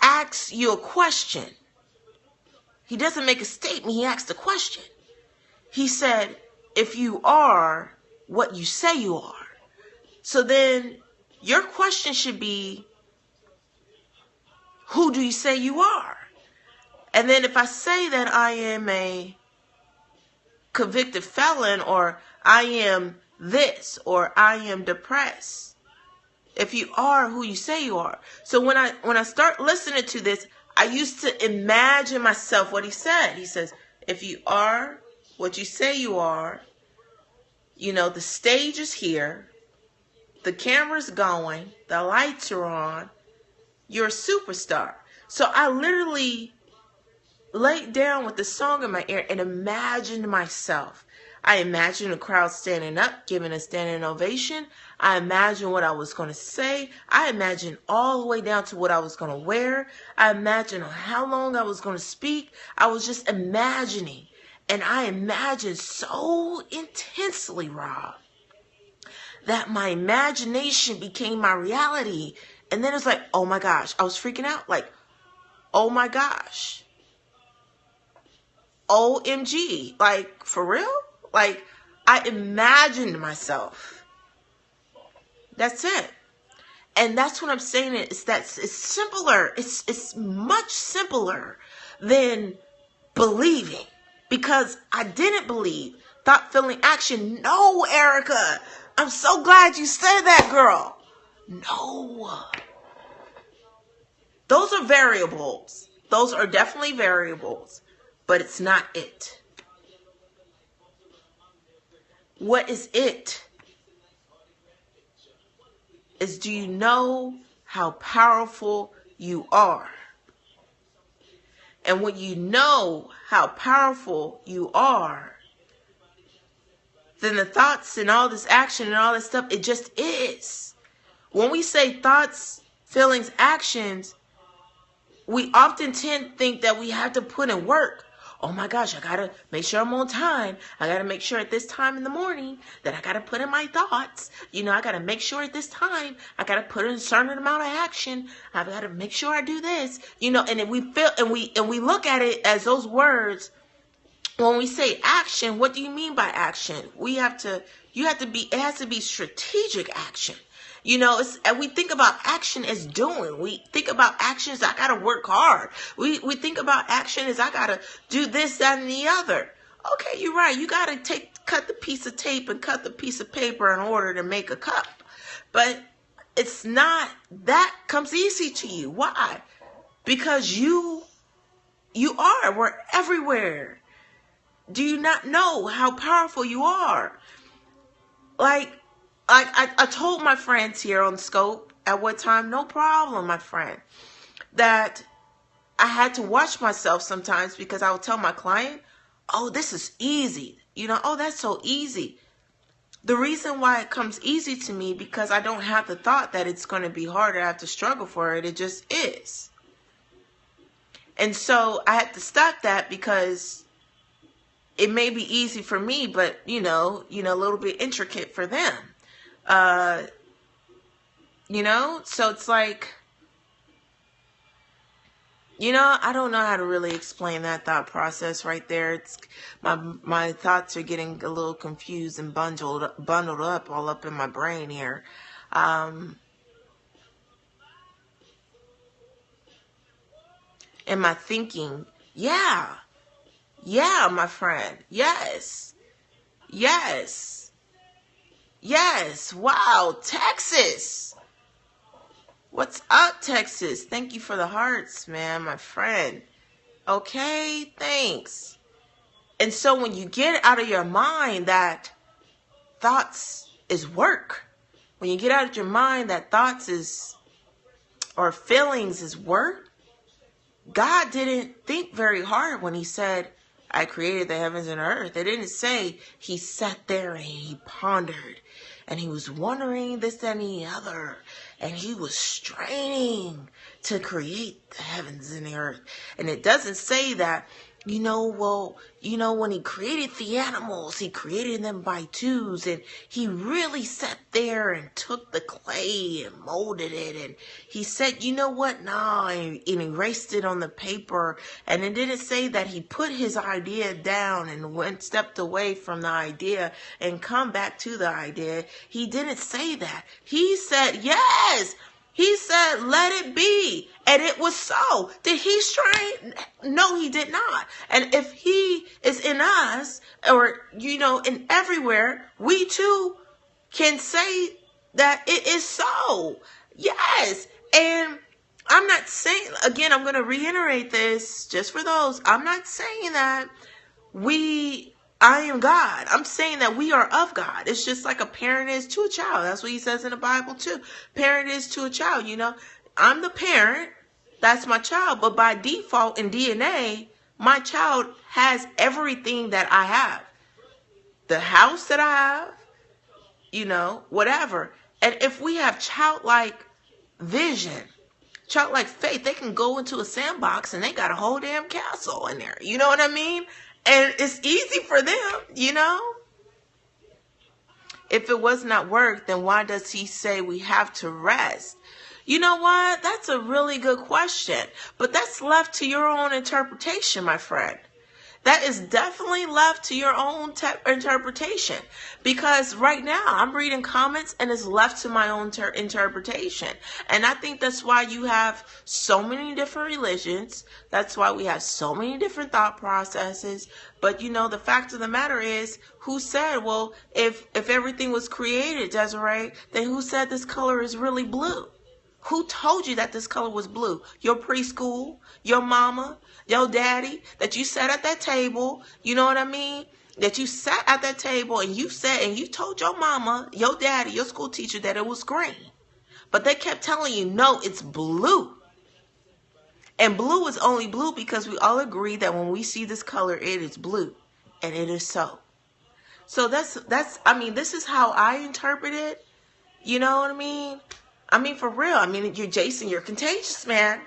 asks you a question. He doesn't make a statement. He asks a question. He said, if you are what you say you are. So then your question should be, who do you say you are? And then if I say that I am a convicted felon, or I am this, or I am depressed, if you are who you say you are. So when I start listening to this, I used to imagine myself what he said. He says, if you are what you say you are, you know, the stage is here, the camera's going, the lights are on, you're a superstar. So I literally laid down with the song in my ear and imagined myself. I imagined the crowd standing up, giving a standing ovation. I imagined what I was going to say. I imagined all the way down to what I was going to wear. I imagined how long I was going to speak. I was just imagining. And I imagined so intensely, Rob, that my imagination became my reality. And then it's like, oh my gosh, I was freaking out. Like, oh my gosh. OMG. Like, for real? Like, I imagined myself. That's it. And that's what I'm saying. It's simpler. It's much simpler than believing. Because I didn't believe. Thought, feeling, action. No, Erica. I'm so glad you said that, girl. No. Those are variables. Those are definitely variables. But it's not it. What is it? Is, do you know how powerful you are? And when you know how powerful you are, then the thoughts and all this action and all this stuff, it just is. When we say thoughts, feelings, actions, we often tend to think that we have to put in work. Oh my gosh, I got to make sure I'm on time. I got to make sure at this time in the morning that I got to put in my thoughts. You know, I got to make sure at this time I got to put in a certain amount of action. I've got to make sure I do this. You know, and then we feel and we look at it as those words. When we say action, what do you mean by action? It has to be strategic action. You know, and we think about action as doing. We think about action as I got to work hard. We think about action as I got to do this, that, and the other. Okay, you're right. You got to cut the piece of tape and cut the piece of paper in order to make a cup. But it's not, that comes easy to you. Why? Because you are. We're everywhere. Do you not know how powerful you are? Like I told my friends here on Scope at what time, no problem, my friend, that I had to watch myself sometimes because I would tell my client, oh, this is easy. You know, oh, that's so easy. The reason why it comes easy to me, because I don't have the thought that it's going to be hard or I have to struggle for it. It just is. And so I had to stop that, because it may be easy for me, but a little bit intricate for them. So it's like, I don't know how to really explain that thought process right there. It's my thoughts are getting a little confused and bundled up all up in my brain here. Am I thinking? Yeah, my friend. Yes. Wow, Texas. What's up, Texas? Thank you for the hearts, man, my friend. Okay, thanks. And so when you get out of your mind that thoughts is work, when you get out of your mind that thoughts is, or feelings is work, God didn't think very hard when he said, I created the heavens and earth. It didn't say he sat there and he pondered and he was wondering this and the other, and he was straining to create the heavens and the earth. And it doesn't say that, when he created the animals, he created them by twos, and he really sat there and took the clay and molded it, and he said, you know what, nah, and erased it on the paper. And it didn't say that he put his idea down and stepped away from the idea and come back to the idea. He didn't say that. He said, yes. He said, let it be. And it was so. Did he strain? No, he did not. And if he is in us, or, in everywhere, we too can say that it is so. Yes. And I'm not saying, again, I'm going to reiterate this just for those. I'm not saying that I am God. I'm saying that we are of God. It's just like a parent is to a child. That's what he says in the Bible too. Parent is to a child. I'm the parent. That's my child. But by default in DNA, my child has everything that I have. The house that I have, whatever. And if we have childlike vision, childlike faith, they can go into a sandbox and they got a whole damn castle in there. You know what I mean? And it's easy for them, If it was not work, then why does he say we have to rest? You know what? That's a really good question. But that's left to your own interpretation, my friend. That is definitely left to your own interpretation. Because right now I'm reading comments and it's left to my own interpretation. And I think that's why you have so many different religions. That's why we have so many different thought processes. But the fact of the matter is, who said, well, if everything was created, Desiree, then who said this color is really blue? Who told you that this color was blue? Your preschool, your mama, your daddy, that you sat at that table, you know what I mean? That you sat at that table and you said, and you told your mama, your daddy, your school teacher that it was green. But they kept telling you, no, it's blue. And blue is only blue because we all agree that when we see this color, it is blue. And it is so. So this is how I interpret it. You know what I mean? For real. You're Jason, you're contagious, man.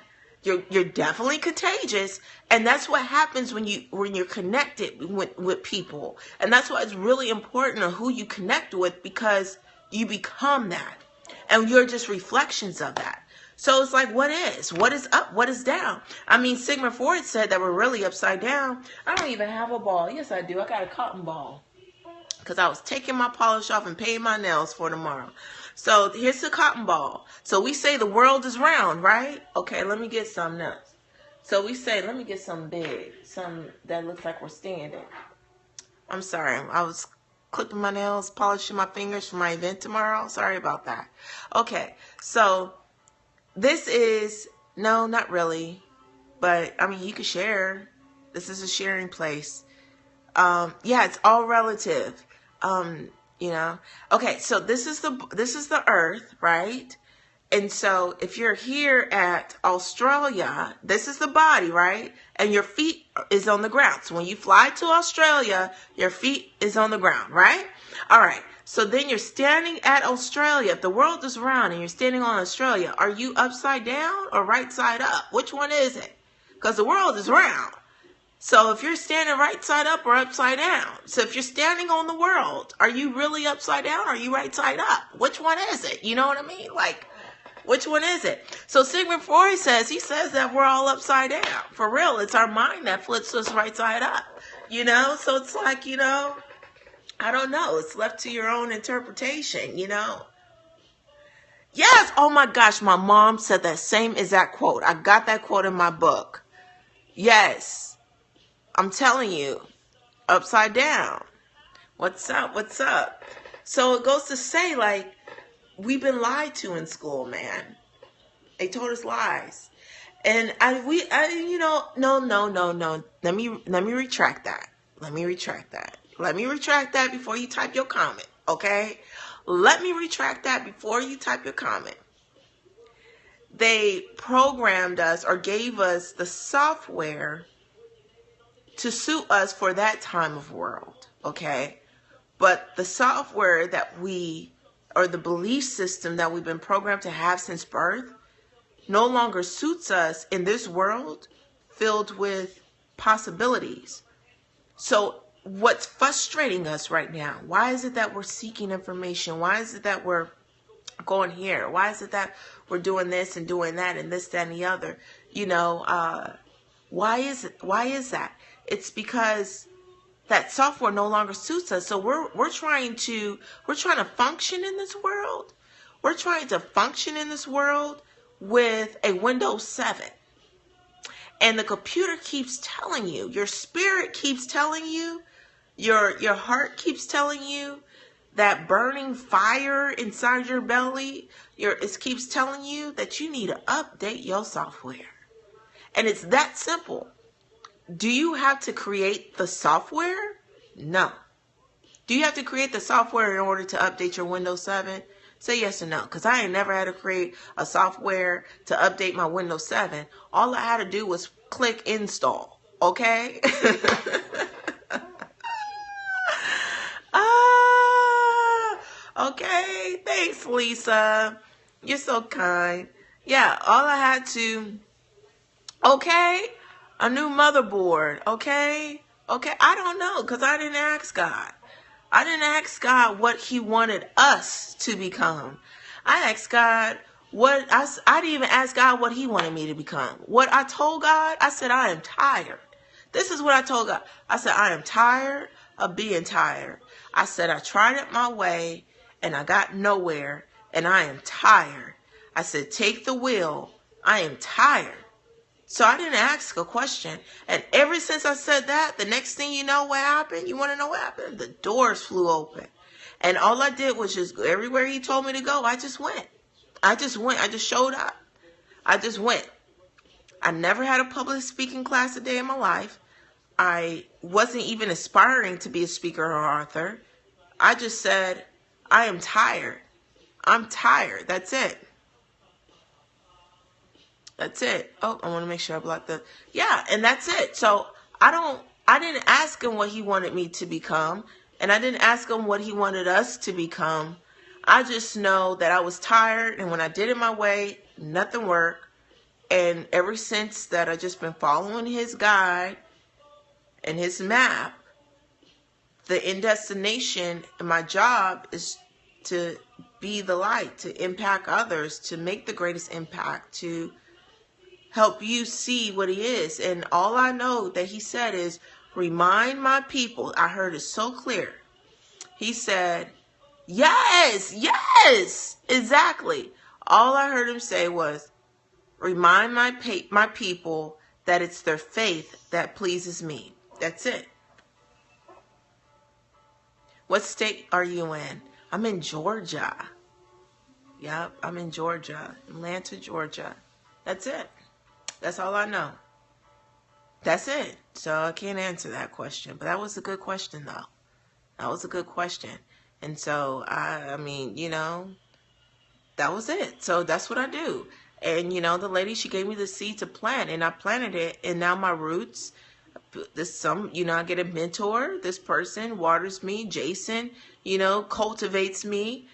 You're definitely contagious. And that's what happens when you're connected with people. And that's why it's really important on who you connect with, because you become that. And you're just reflections of that. So it's like, what is up? What is down? Sigmund Freud said that we're really upside down. I don't even have a ball. Yes, I do. I got a cotton ball. Because I was taking my polish off and paying my nails for tomorrow. So here's the cotton ball. So we say the world is round, right? Okay, let me get some nuts. So we say, let me get some big, some that looks like we're standing. I'm sorry, I was clipping my nails, polishing my fingers for my event tomorrow. Sorry about that. Okay, so this is, no, not really. But, you can share. This is a sharing place. It's all relative. Okay, so this is the earth, right? And so if you're here at Australia, this is the body, right? And your feet is on the ground. So when you fly to Australia, your feet is on the ground, right? All right. So then you're standing at Australia. If the world is round and you're standing on Australia, are you upside down or right side up? Which one is it? Because the world is round. So if you're standing right side up or upside down, so if you're standing on the world, are you really upside down or are you right side up? Which one is it? You know what I mean? Like, which one is it? So Sigmund Freud says that we're all upside down. For real, it's our mind that flips us right side up. You know, so it's like, you know, I don't know. It's left to your own interpretation, you know. Yes, oh my gosh, my mom said that same exact quote. I got that quote in my book. Yes, I'm telling you, upside down. What's up? What's up? So it goes to say, like, we've been lied to in school, man. They told us lies. And no. Let me retract that. Let me retract that before you type your comment, okay? Let me retract that before you type your comment. They programmed us or gave us the software to suit us for that time of world, okay? But the software or the belief system that we've been programmed to have since birth no longer suits us in this world filled with possibilities. So what's frustrating us right now? Why is it that we're seeking information? Why is it that we're going here? Why is it that we're doing this and doing that and this, that, and the other? You know, why is that? It's because that software no longer suits us. So we're trying to function in this world. We're trying to function in this world with a Windows 7. And the computer keeps telling you, your spirit keeps telling you, your heart keeps telling you, that burning fire inside your belly, it keeps telling you that you need to update your software. And it's that simple. Do you have to create the software? No. Do you have to create the software in order to update your Windows 7? Say yes or no, because I ain't never had to create a software to update my Windows 7. All I had to do was click install, okay? Okay, thanks, Lisa. You're so kind. Yeah, all I had to, okay, a new motherboard, okay? Okay, I don't know, because I didn't ask God. I didn't ask God what he wanted us to become. I asked God I didn't even ask God what he wanted me to become. What I told God, I said, I am tired. This is what I told God. I said, I am tired of being tired. I said, I tried it my way and I got nowhere and I am tired. I said, take the wheel. I am tired. So I didn't ask a question. And ever since I said that, the next thing you know what happened? You want to know what happened? The doors flew open. And all I did was just go everywhere he told me to go. I just went. I just showed up. I just went. I never had a public speaking class a day in my life. I wasn't even aspiring to be a speaker or author. I just said, I am tired. I'm tired. That's it. That's it. Oh, I want to make sure I block yeah, and that's it. So I didn't ask him what he wanted me to become, and I didn't ask him what he wanted us to become. I just know that I was tired, and when I did it my way, nothing worked. And ever since that, I've just been following his guide and his map. The end destination and my job is to be the light, to impact others, to make the greatest impact, to help you see what he is. And all I know that he said is, remind my people. I heard it so clear. He said, yes, exactly. All I heard him say was, remind my people that it's their faith that pleases me. That's it. What state are you in? I'm in Georgia. Yep, I'm in Georgia, Atlanta, Georgia. That's it. That's all I know. That's it. So I can't answer that question. But that was a good question, though. That was a good question. And so, I mean, you know, that was it. So that's what I do. And the lady, she gave me the seed to plant, and I planted it, and now my roots. I get a mentor. This person waters me. Jason, cultivates me.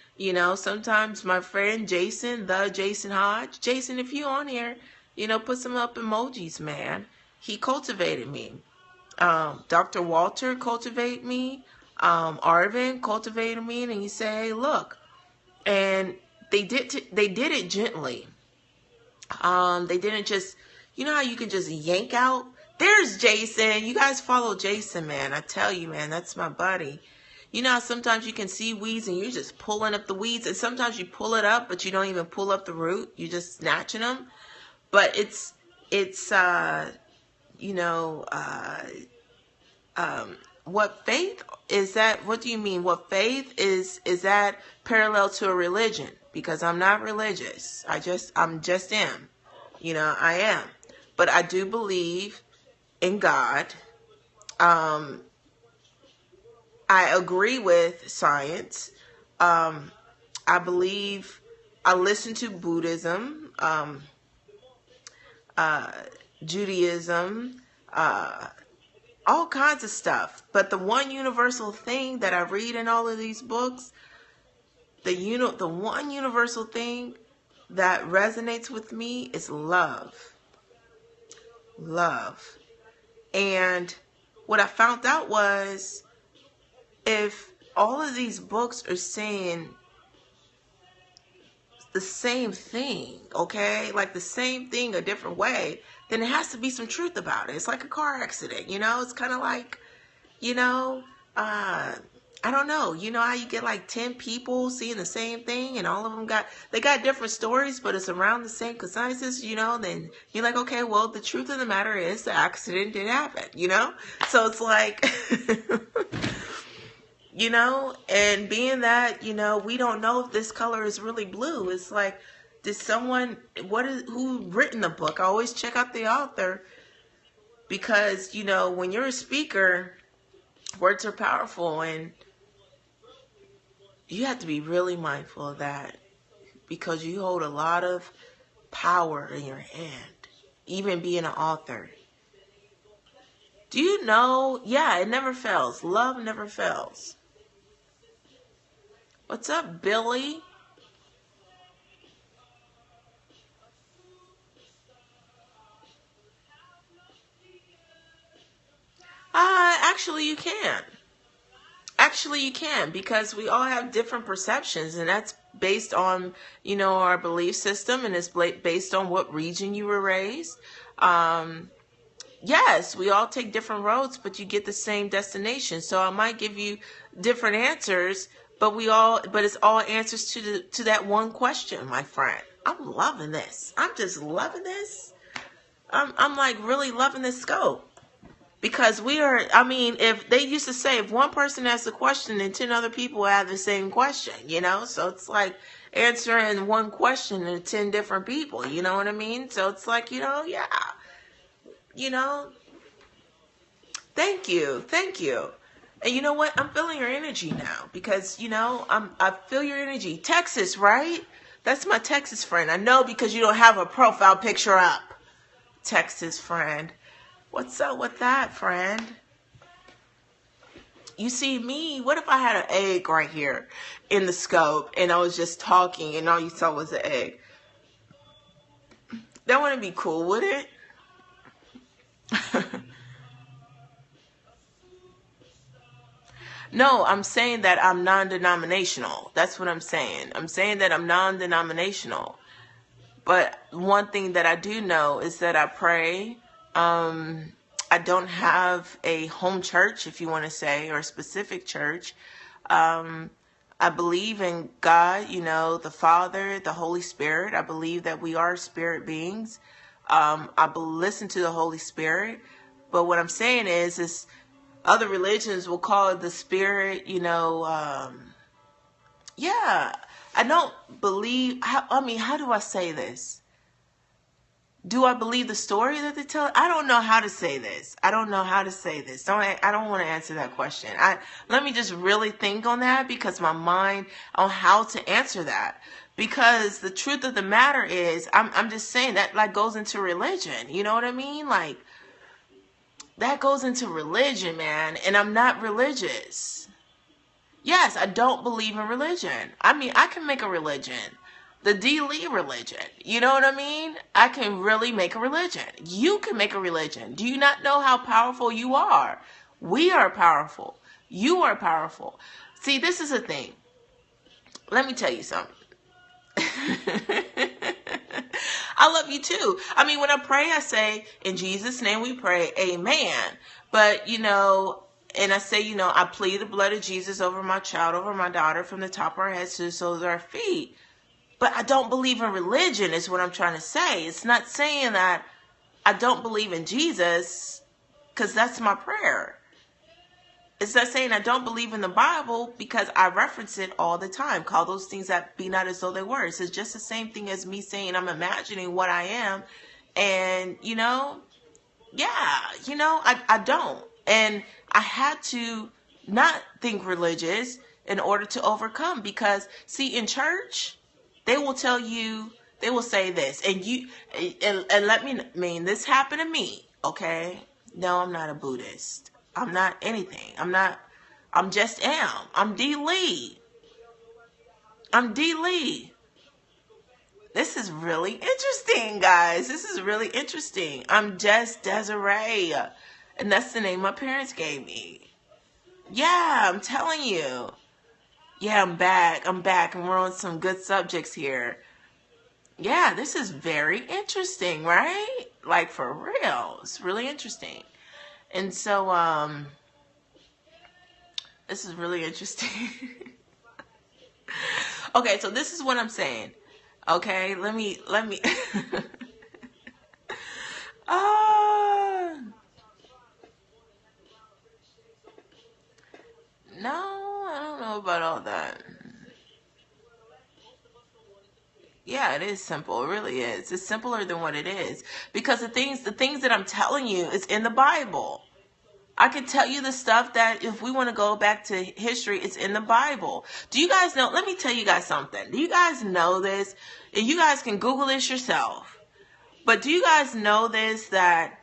Sometimes my friend Jason, the Jason Hodge. Jason, if you on here, put some up emojis, man. He cultivated me. Dr. Walter cultivated me. Arvin cultivated me, and he said, "Hey, look," and they did it gently. They didn't just, how you can just yank out. There's Jason. You guys follow Jason, man. I tell you, man, that's my buddy. How sometimes you can see weeds and you're just pulling up the weeds, and sometimes you pull it up, but you don't even pull up the root. You're just snatching them. But it's what faith is that? What do you mean? What faith is that parallel to a religion? Because I'm not religious. I'm just am. I am. But I do believe in God. I agree with science. I listen to Buddhism, Judaism, all kinds of stuff. But the one universal thing that I read in all of these books, the one universal thing that resonates with me is love. Love. And what I found out was, if all of these books are saying the same thing, okay, like the same thing a different way, then it has to be some truth about it. It's like a car accident, it's kind of like, I don't know, how you get like 10 people seeing the same thing, and all of them got different stories, but it's around the same consensus, then you're like, okay, well, the truth of the matter is the accident did happen, so it's like, and being that, we don't know if this color is really blue. It's like, who written the book? I always check out the author, because, when you're a speaker, words are powerful, and you have to be really mindful of that, because you hold a lot of power in your hand, even being an author. Do you know? Yeah, it never fails. Love never fails. What's up, Billy? Actually, you can. Actually, you can, because we all have different perceptions, and that's based on, our belief system, and it's based on what region you were raised. Yes, we all take different roads, but you get the same destination. So I might give you different answers, but it's all answers to that one question, my friend. I'm loving this. I'm just loving this. I'm like really loving this scope. Because if they used to say, if one person asks a question, then 10 other people have the same question, so it's like answering one question to 10 different people, you know what I mean? So it's like, yeah, thank you. And you know what? I'm feeling your energy now, because, I feel your energy. Texas, right? That's my Texas friend. I know, because you don't have a profile picture up. Texas friend. What's up with that, friend? You see me, what if I had an egg right here in the scope, and I was just talking and all you saw was an egg? That wouldn't be cool, would it? No, I'm saying that I'm non-denominational. That's what I'm saying. I'm saying that I'm non-denominational. But one thing that I do know is that I pray. I don't have a home church, if you want to say, or a specific church. I believe in God, the Father, the Holy Spirit. I believe that we are spirit beings. I listen to the Holy Spirit. But what I'm saying is other religions will call it the Spirit, yeah. I don't believe, how do I say this? Do I believe the story that they tell? I don't know how to say this. I don't know how to say this. I don't want to answer that question. Let me just really think on that, because my mind on how to answer that. Because the truth of the matter is, I'm just saying that like goes into religion. You know what I mean? Like that goes into religion, man. And I'm not religious. Yes, I don't believe in religion. I mean, I can make a religion. The D. Lee religion. You know what I mean? I can really make a religion. You can make a religion. Do you not know how powerful you are? We are powerful. You are powerful. See, this is the thing. Let me tell you something. I love you too. I mean, when I pray, I say, in Jesus' name we pray, amen. But, and I say, I plead the blood of Jesus over my child, over my daughter, from the top of our heads to the soles of our feet. But I don't believe in religion is what I'm trying to say. It's not saying that I don't believe in Jesus, because that's my prayer. It's not saying I don't believe in the Bible, because I reference it all the time. Call those things that be not as though they were. It's just the same thing as me saying I'm imagining what I am. And, I don't. And I had to not think religious in order to overcome. Because, see, in church, they will tell you, they will say this. And let me mean, this happened to me, okay? No, I'm not a Buddhist. I'm not anything. I'm just am. I'm D. Lee. I'm D. Lee. This is really interesting, guys. This is really interesting. I'm just Desiree. And that's the name my parents gave me. Yeah, I'm telling you. Yeah, I'm back. And we're on some good subjects here. Yeah, this is very interesting, right? Like, for real. It's really interesting. And so, this is really interesting. Okay, so this is what I'm saying. Okay, let me, no, I don't know about all that. Yeah, it is simple. It really is. It's simpler than what it is. Because the things that I'm telling you is in the Bible. I can tell you the stuff that if we want to go back to history, it's in the Bible. Do you guys know? Let me tell you guys something. Do you guys know this? And you guys can Google this yourself. But do you guys know this, that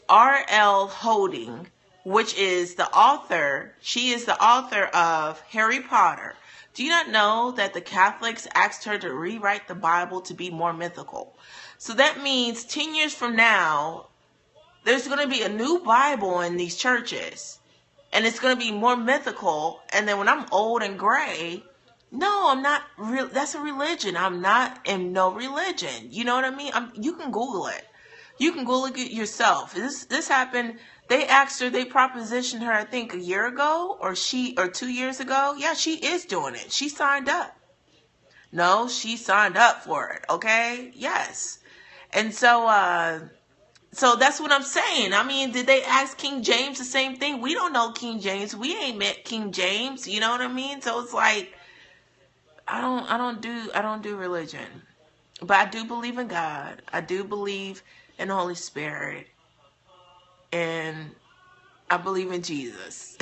R.L. Holding, which is the author, she is the author of Harry Potter. Do you not know that the Catholics asked her to rewrite the Bible to be more mythical? So that means 10 years from now, there's going to be a new Bible in these churches. And it's going to be more mythical. And then when I'm old and gray, no, I'm not real. That's a religion. I'm not in no religion. You know what I mean? You can Google it. You can Google it yourself. This happened. They asked her, they propositioned her, I think a year ago or 2 years ago. Yeah, she is doing it. She signed up. No, she signed up for it. Okay. Yes. And so that's what I'm saying. I mean, did they ask King James the same thing? We don't know King James. We ain't met King James. You know what I mean? So it's like, I don't do religion. But I do believe in God. I do believe in the Holy Spirit. And I believe in Jesus.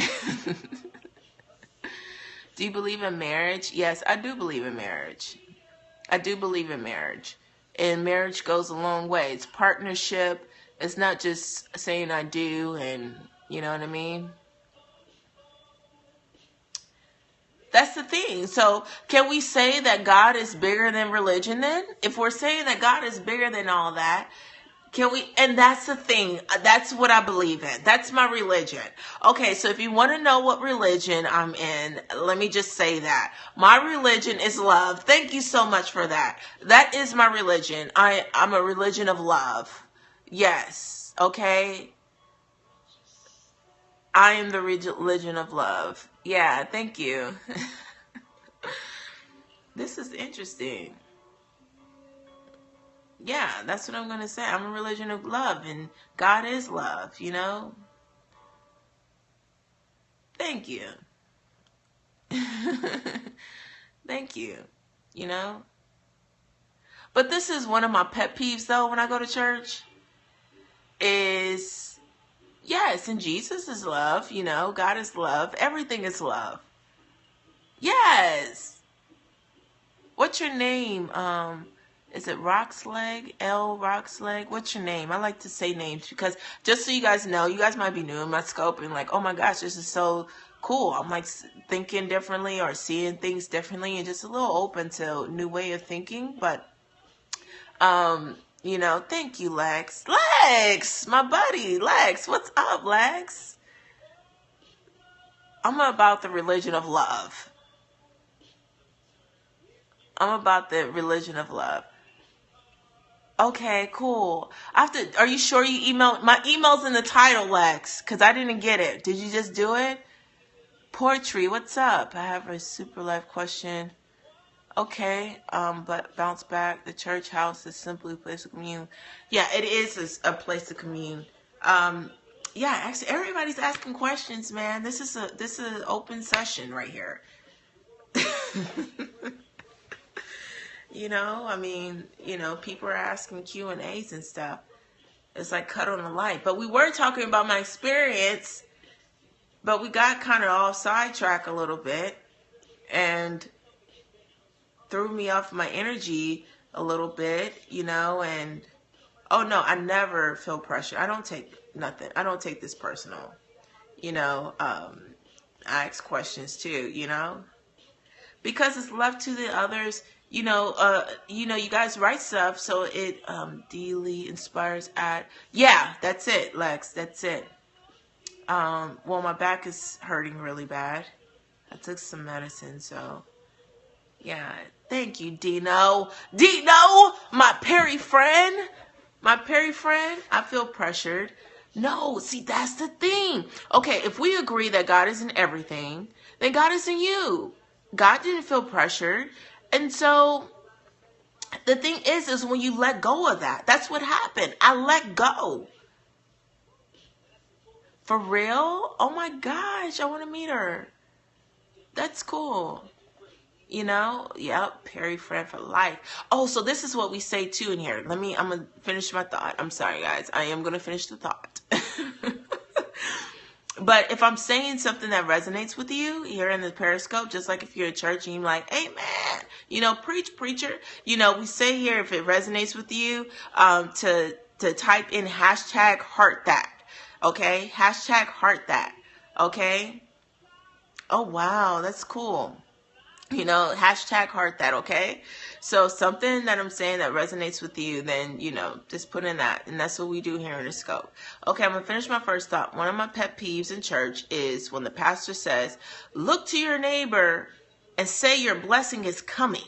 Do you believe in marriage? Yes, I do believe in marriage. I do believe in marriage. And marriage goes a long way. It's partnership. It's not just saying I do, and you know what I mean? That's the thing. So can we say that God is bigger than religion then? If we're saying that God is bigger than all that, can we? And that's the thing. That's what I believe in. That's my religion. Okay, so if you want to know what religion I'm in, let me just say that. My religion is love. Thank you so much for that. That is my religion. I'm a religion of love. Yes. Okay. I am the religion of love. Yeah, thank you. This is interesting. Yeah, that's what I'm going to say. I'm a religion of love, and God is love, you know? Thank you. Thank you. You know? But this is one of my pet peeves, though, when I go to church, is, yes, and Jesus is love, you know, God is love. Everything is love. Yes. What's your name? Is it Roxleg? L Roxleg? What's your name? I like to say names because just so you guys know, you guys might be new in my scope and like, oh my gosh, this is so cool. I'm like thinking differently or seeing things differently and just a little open to a new way of thinking. But you know, thank you, Lex. Lex, my buddy, Lex. What's up, Lex? I'm about the religion of love. I'm about the religion of love. Okay, cool. I have to. Are you sure you emailed? My email's in the title, Lex, because I didn't get it. Did you just do it? Poetry, what's up? I have a super life question. Okay, but bounce back. The church house is simply a place to commune. Yeah, it is a place to commune. Yeah, actually, everybody's asking questions, man. This is an open session right here. You know, I mean, you know, people are asking Q&As and stuff. It's like cut on the light. But we were talking about my experience, but we got kind of off sidetrack a little bit and threw me off my energy a little bit, you know, and oh no, I never feel pressure. I don't take nothing. I don't take this personal. You know, I ask questions too, you know, because it's left to the others. You know, you guys write stuff, so it daily inspires at. Yeah, that's it, Lex. That's it. Well, my back is hurting really bad. I took some medicine, so yeah. Thank you, Dino. Dino, my Perry friend. My Perry friend, I feel pressured. No, see, that's the thing. Okay, if we agree that God is in everything, then God is in you. God didn't feel pressured. And so the thing is when you let go of that, that's what happened. I let go. For real? Oh my gosh, I want to meet her. That's cool. You know, yep, Perry friend for life. Oh, so this is what we say too in here. I'm going to finish my thought. I'm sorry, guys. I am going to finish the thought. But if I'm saying something that resonates with you here in the Periscope, just like if you're at church and you're like, hey man, you know, preacher, you know, we say here if it resonates with you, to type in hashtag heart that. Okay. Hashtag heart that. Okay. Oh, wow. That's cool. You know, hashtag heart that, okay? So something that I'm saying that resonates with you, then, you know, just put in that. And that's what we do here in the scope. Okay, I'm going to finish my first thought. One of my pet peeves in church is when the pastor says, look to your neighbor and say your blessing is coming.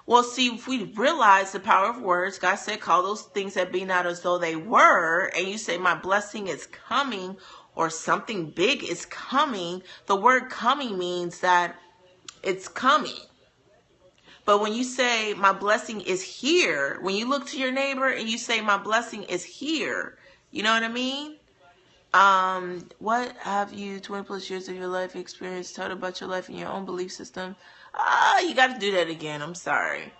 Well, see, if we realize the power of words, God said, call those things that be not as though they were, and you say my blessing is coming or something big is coming, the word coming means that it's coming. But when you say my blessing is here, when you look to your neighbor and you say my blessing is here, you know what I mean? What have you 20 plus years of your life experienced told about your life and your own belief system? You got to do that again. I'm sorry.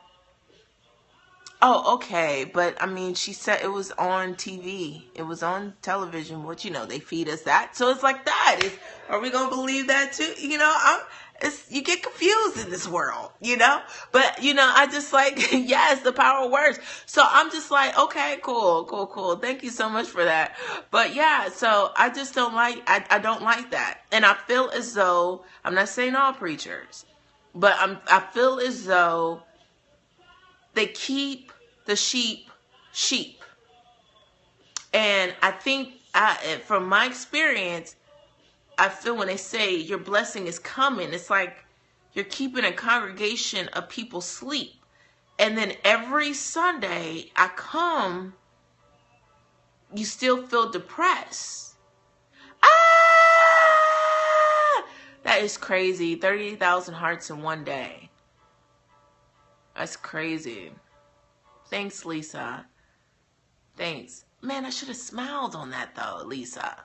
Oh, okay. But I mean, she said it was on TV. It was on television, which, you know, they feed us that. So it's like that. Are we going to believe that too? You know, you get confused in this world, you know, but you know, I just like, yes, the power of words. So I'm just like, okay, cool. Thank you so much for that. But yeah, so I just don't like, I don't like that. And I feel as though, I'm not saying all preachers, but I feel as though they keep the sheep. And I think from my experience, I feel when they say your blessing is coming, it's like you're keeping a congregation of people sleep. And then every Sunday I come, you still feel depressed. That is crazy. 38,000 hearts in one day. That's crazy. Thanks, Lisa. Thanks. Man, I should have smiled on that though, Lisa.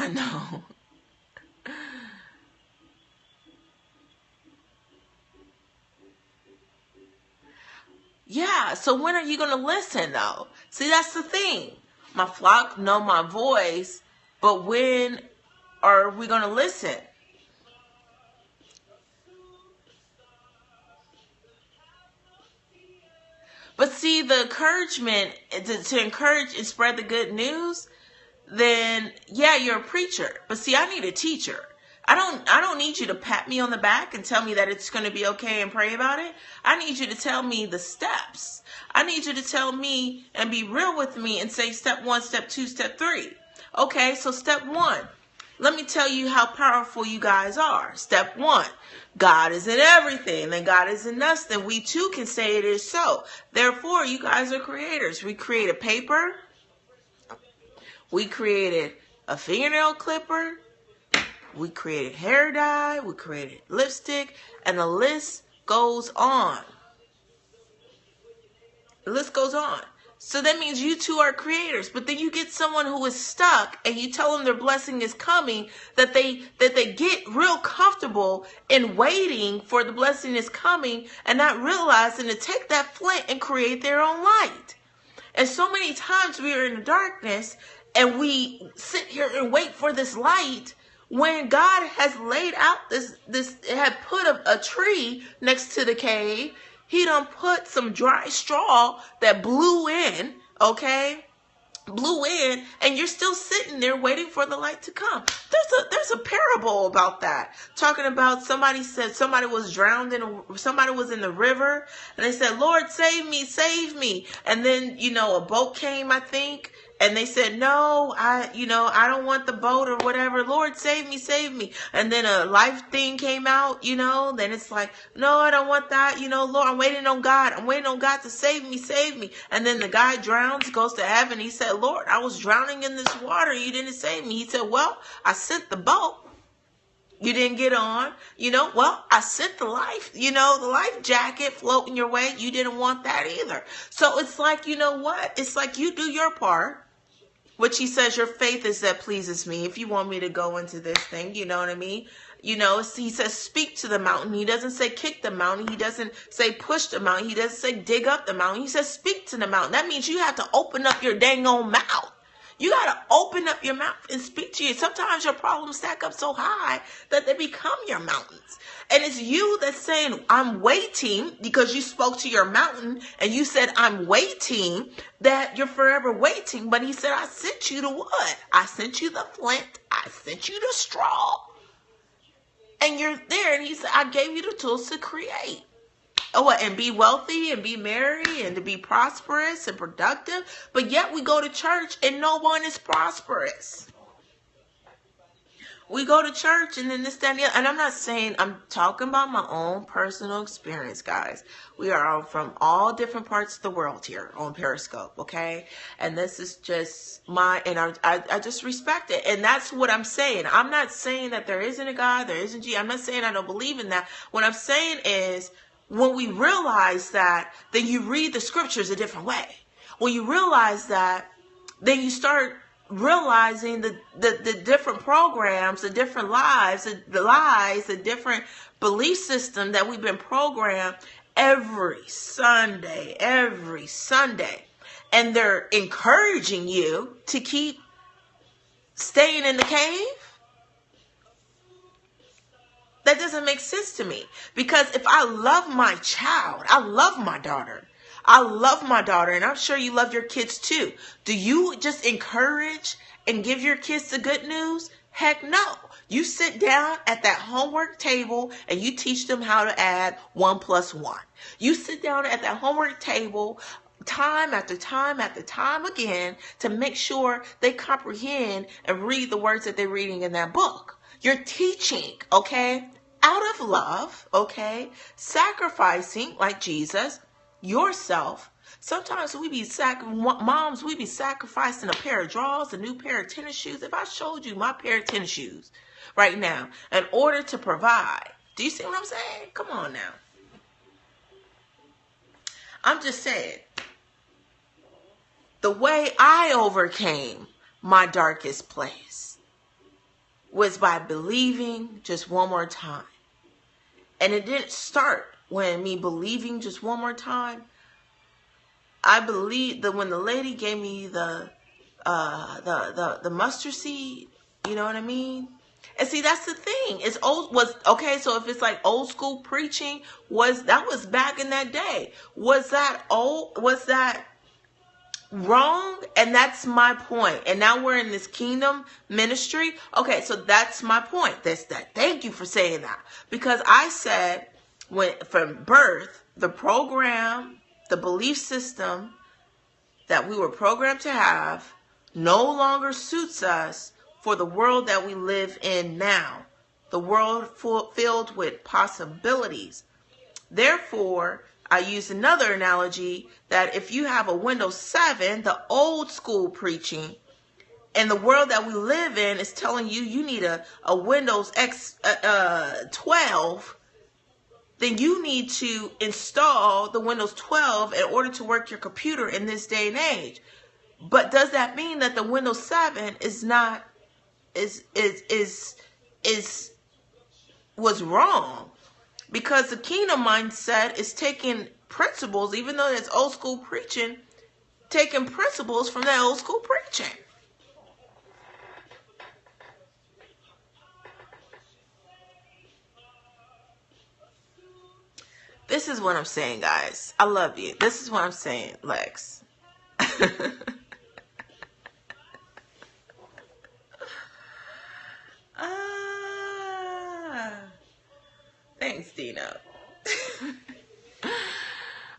I know. Yeah, so when are you going to listen, though? See, that's the thing. My flock know my voice, but when are we going to listen? But see, the encouragement to encourage and spread the good news, then yeah, you're a preacher. But see, I need a teacher. I don't need you to pat me on the back and tell me that it's going to be okay and pray about it. I need you to tell me the steps. I need you to tell me and be real with me and say step 1, step 2, step 3. Okay, so step 1. Let me tell you how powerful you guys are. Step 1, God is in everything. Then God is in us. Then we too can say it is so. Therefore, you guys are creators. We created paper. We created a fingernail clipper. We created hair dye. We created lipstick. And the list goes on. The list goes on. So that means you two are creators. But then you get someone who is stuck and you tell them their blessing is coming, that they get real comfortable in waiting for the blessing is coming and not realizing to take that flint and create their own light. And so many times we are in the darkness and we sit here and wait for this light when God has laid out this had put a tree next to the cave. He done put some dry straw that blew in, okay? Blew in, and you're still sitting there waiting for the light to come. There's a parable about that, talking about somebody said somebody was drowned somebody was in the river, and they said, Lord, save me. And then, a boat came, I think, and they said, no, I don't want the boat or whatever. Lord, save me. And then a life thing came out, then it's like, no, I don't want that. Lord, I'm waiting on God. I'm waiting on God to save me. And then the guy drowns, goes to heaven. He said, Lord, I was drowning in this water. You didn't save me. He said, well, I sent the boat. You didn't get on. Well, I sent the life jacket floating your way. You didn't want that either. So it's like, what? It's like you do your part. Which he says, your faith is that pleases me. If you want me to go into this thing, you know what I mean? He says, speak to the mountain. He doesn't say kick the mountain. He doesn't say push the mountain. He doesn't say dig up the mountain. He says, speak to the mountain. That means you have to open up your dang old mouth. You got to open up your mouth and speak to you. Sometimes your problems stack up so high that they become your mountains. And it's you that's saying, I'm waiting, because you spoke to your mountain and you said, I'm waiting, that you're forever waiting. But he said, I sent you the what? I sent you the flint. I sent you the straw. And you're there. And he said, I gave you the tools to create. Oh, and be wealthy and be merry and to be prosperous and productive. But yet we go to church and no one is prosperous. We go to church and then this, that, and the other. And I'm not saying, I'm talking about my own personal experience, guys. We are all from all different parts of the world here on Periscope, okay? And this is just I just respect it. And that's what I'm saying. I'm not saying that there isn't a God, there isn't Jesus. I'm not saying I don't believe in that. What I'm saying is, when we realize that, then you read the scriptures a different way. When you realize that, then you start realizing the different programs, the different lives, the different belief system that we've been programmed every Sunday. And they're encouraging you to keep staying in the cave. That doesn't make sense to me. Because if I love my child, I love my daughter. And I'm sure you love your kids too. Do you just encourage and give your kids the good news? Heck no. You sit down at that homework table and you teach them how to add 1 + 1. You sit down at that homework table time after time again to make sure they comprehend and read the words that they're reading in that book. You're teaching, okay, out of love, okay, sacrificing like Jesus, yourself. Sometimes we be moms, we be sacrificing a pair of drawers, a new pair of tennis shoes. If I showed you my pair of tennis shoes right now in order to provide, do you see what I'm saying? Come on now. I'm just saying, the way I overcame my darkest place. was by believing just one more time. And it didn't start when me believing just one more time. I believe that when the lady gave me the mustard seed, you know what I mean? And see, that's the thing. It's old was okay, so if it's like old school preaching, was back in that day. Was that old? Was that wrong? And that's my point. And now we're in this kingdom ministry. Okay, so that's my point. That's that. Thank you for saying that. Because I said when from birth, the program, the belief system that we were programmed to have no longer suits us for the world that we live in now. The world filled with possibilities. Therefore, I use another analogy that if you have a Windows 7, the old school preaching, and the world that we live in is telling you you need a Windows X 12, then you need to install the Windows 12 in order to work your computer in this day and age. But does that mean that the Windows 7 was wrong? Because the kingdom mindset is taking principles, even though it's old school preaching, taking principles from that old school preaching. This is what I'm saying, guys. I love you. This is what I'm saying, Lex. Thanks, Dina.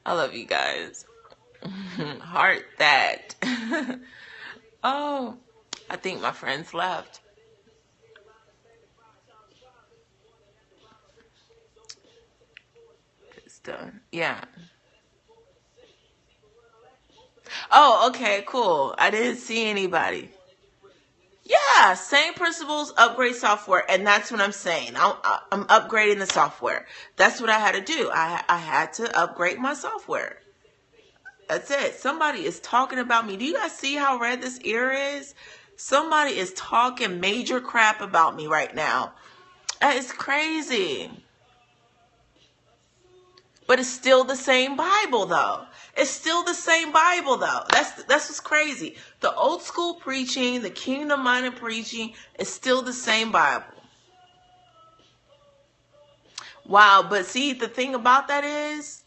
I love you guys. Heart that. Oh, I think my friends left. It's done. Yeah. Oh, okay, cool. I didn't see anybody. Yeah, same principles, upgrade software, and that's what I'm saying. I'm upgrading the software. That's what I had to do. I had to upgrade my software. That's it. Somebody is talking about me. Do you guys see how red this ear is? Somebody is talking major crap about me right now. That is crazy. But it's still the same Bible, though. It's still the same Bible, though. That's what's crazy. The old school preaching, the kingdom-minded preaching is still the same Bible. Wow, but see, the thing about that is,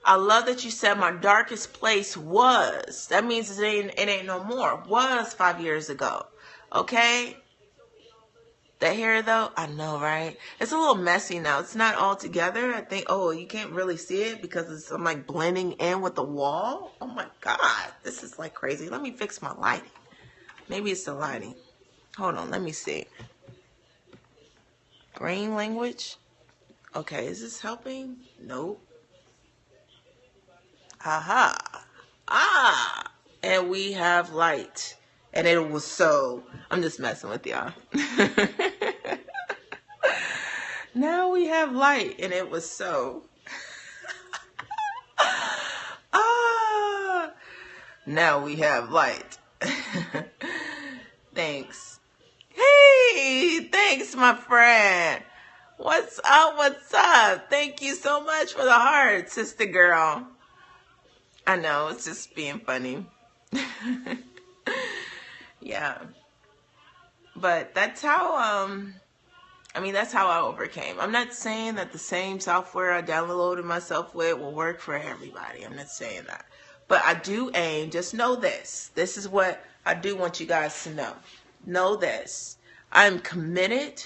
I love that you said my darkest place was. That means it ain't no more. Was 5 years ago. Okay? The hair, though, I know, right? It's a little messy now. It's not all together. I think, oh, you can't really see it because I'm like blending in with the wall. Oh my God, this is like crazy. Let me fix my lighting. Maybe it's the lighting. Hold on, let me see. Green language. Okay, is this helping? Nope. Aha. Ah. And we have light. And it was so. I'm just messing with y'all. Now we have light, and it was so. Ah. Now we have light. Thanks. Hey, thanks, my friend. What's up? What's up? Thank you so much for the heart, sister girl. I know, it's just being funny. Yeah. But that's how, that's how I overcame. I'm not saying that the same software I downloaded myself with will work for everybody. I'm not saying that. But I do aim, just know this. This is what I do want you guys to know. Know this. I am committed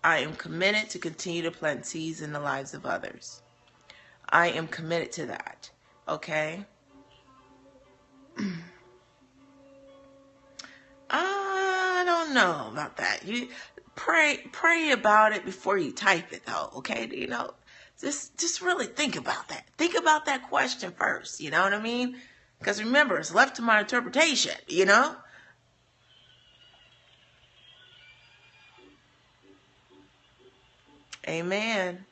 to continue to plant seeds in the lives of others. I am committed to that. Okay? I don't know about that. You pray about it before you type it, though. Okay? You know, just really think about that. Think about that question first. You know what I mean? Because remember, it's left to my interpretation. You know? Amen.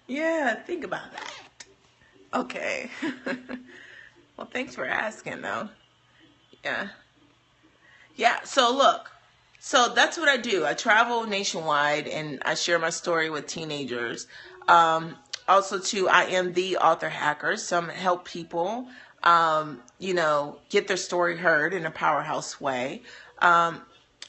Yeah, think about that. Okay. Well, thanks for asking, though. Yeah. Yeah, so look, so that's what I do. I travel nationwide and I share my story with teenagers. Um, Also, too, I am the author hacker, so I'm help people, get their story heard in a powerhouse way. Um,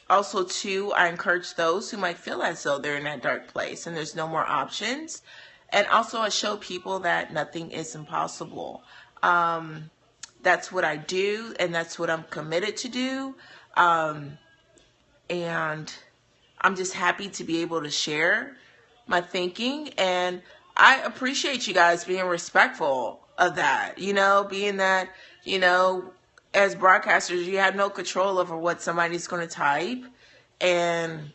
Also, too, I encourage those who might feel as though they're in that dark place and there's no more options. And also, I show people that nothing is impossible. That's what I do, and that's what I'm committed to do. Um, and I'm just happy to be able to share my thinking. And I appreciate you guys being respectful of that, being that, you know, as broadcasters, you have no control over what somebody's going to type and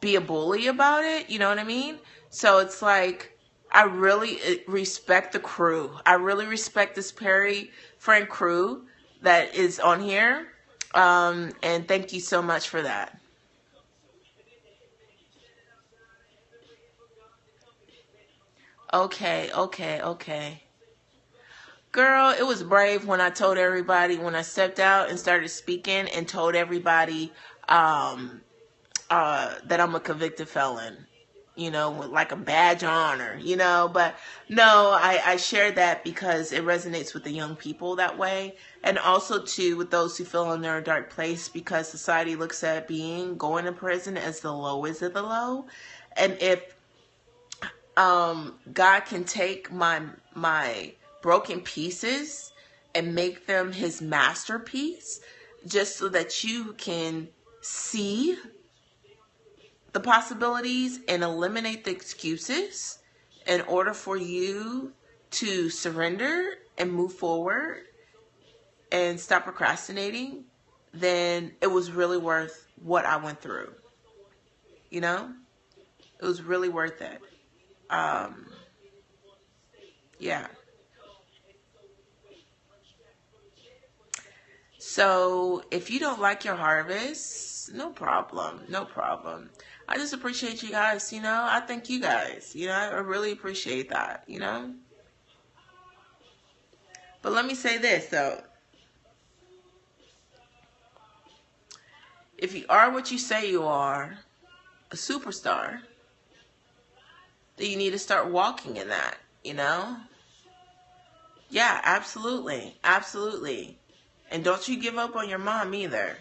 be a bully about it. You know what I mean? So it's like, I really respect the crew. I really respect this Perry friend crew that is on here. And thank you so much for that. Okay, okay, okay. Girl, it was brave when I told everybody, when I stepped out and started speaking and told everybody um, that I'm a convicted felon, with like a badge of honor, But no, I shared that because it resonates with the young people that way. And also, too, with those who feel in their dark place because society looks at going to prison as the lowest of the low. And if God can take my broken pieces and make them his masterpiece just so that you can see the possibilities and eliminate the excuses in order for you to surrender and move forward and stop procrastinating, then it was really worth what I went through. You know? It was really worth it. Um, yeah. So if you don't like your harvest, no problem. No problem. I just appreciate you guys, I thank you guys, I really appreciate that. But let me say this though. If you are what you say you are, a superstar, then you need to start walking in that. Yeah, absolutely. Absolutely. And don't you give up on your mom either.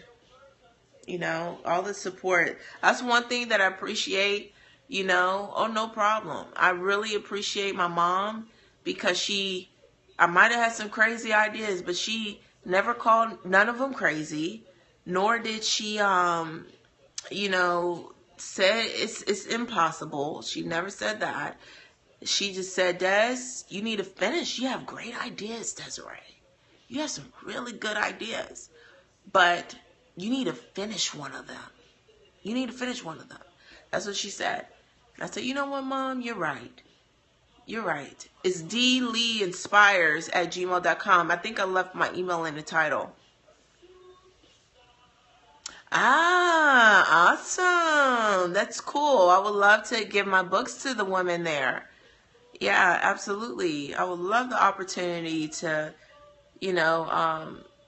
All the support. That's one thing that I appreciate, Oh, no problem. I really appreciate my mom because I might have had some crazy ideas, but she never called none of them crazy, nor did she, say it's impossible. She never said that. She just said, Des, you need to finish. You have great ideas, Desiree. You have some really good ideas. But you need to finish one of them. You need to finish one of them. That's what she said. And I said, you know what, Mom? You're right. You're right. It's dleeinspires@gmail.com. I think I left my email in the title. Ah, awesome. That's cool. I would love to give my books to the women there. Yeah, absolutely. I would love the opportunity to,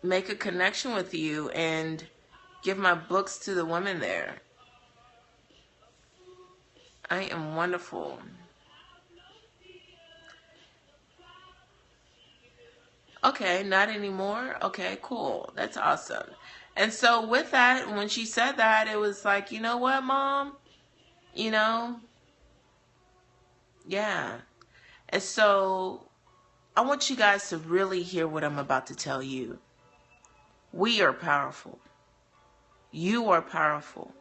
make a connection with you and give my books to the women there. I am wonderful. Okay, not anymore. Okay, cool. That's awesome. And so with that, when she said that, it was like, you know what, Mom? You know, yeah. And so I want you guys to really hear what I'm about to tell you. We are powerful. You are powerful.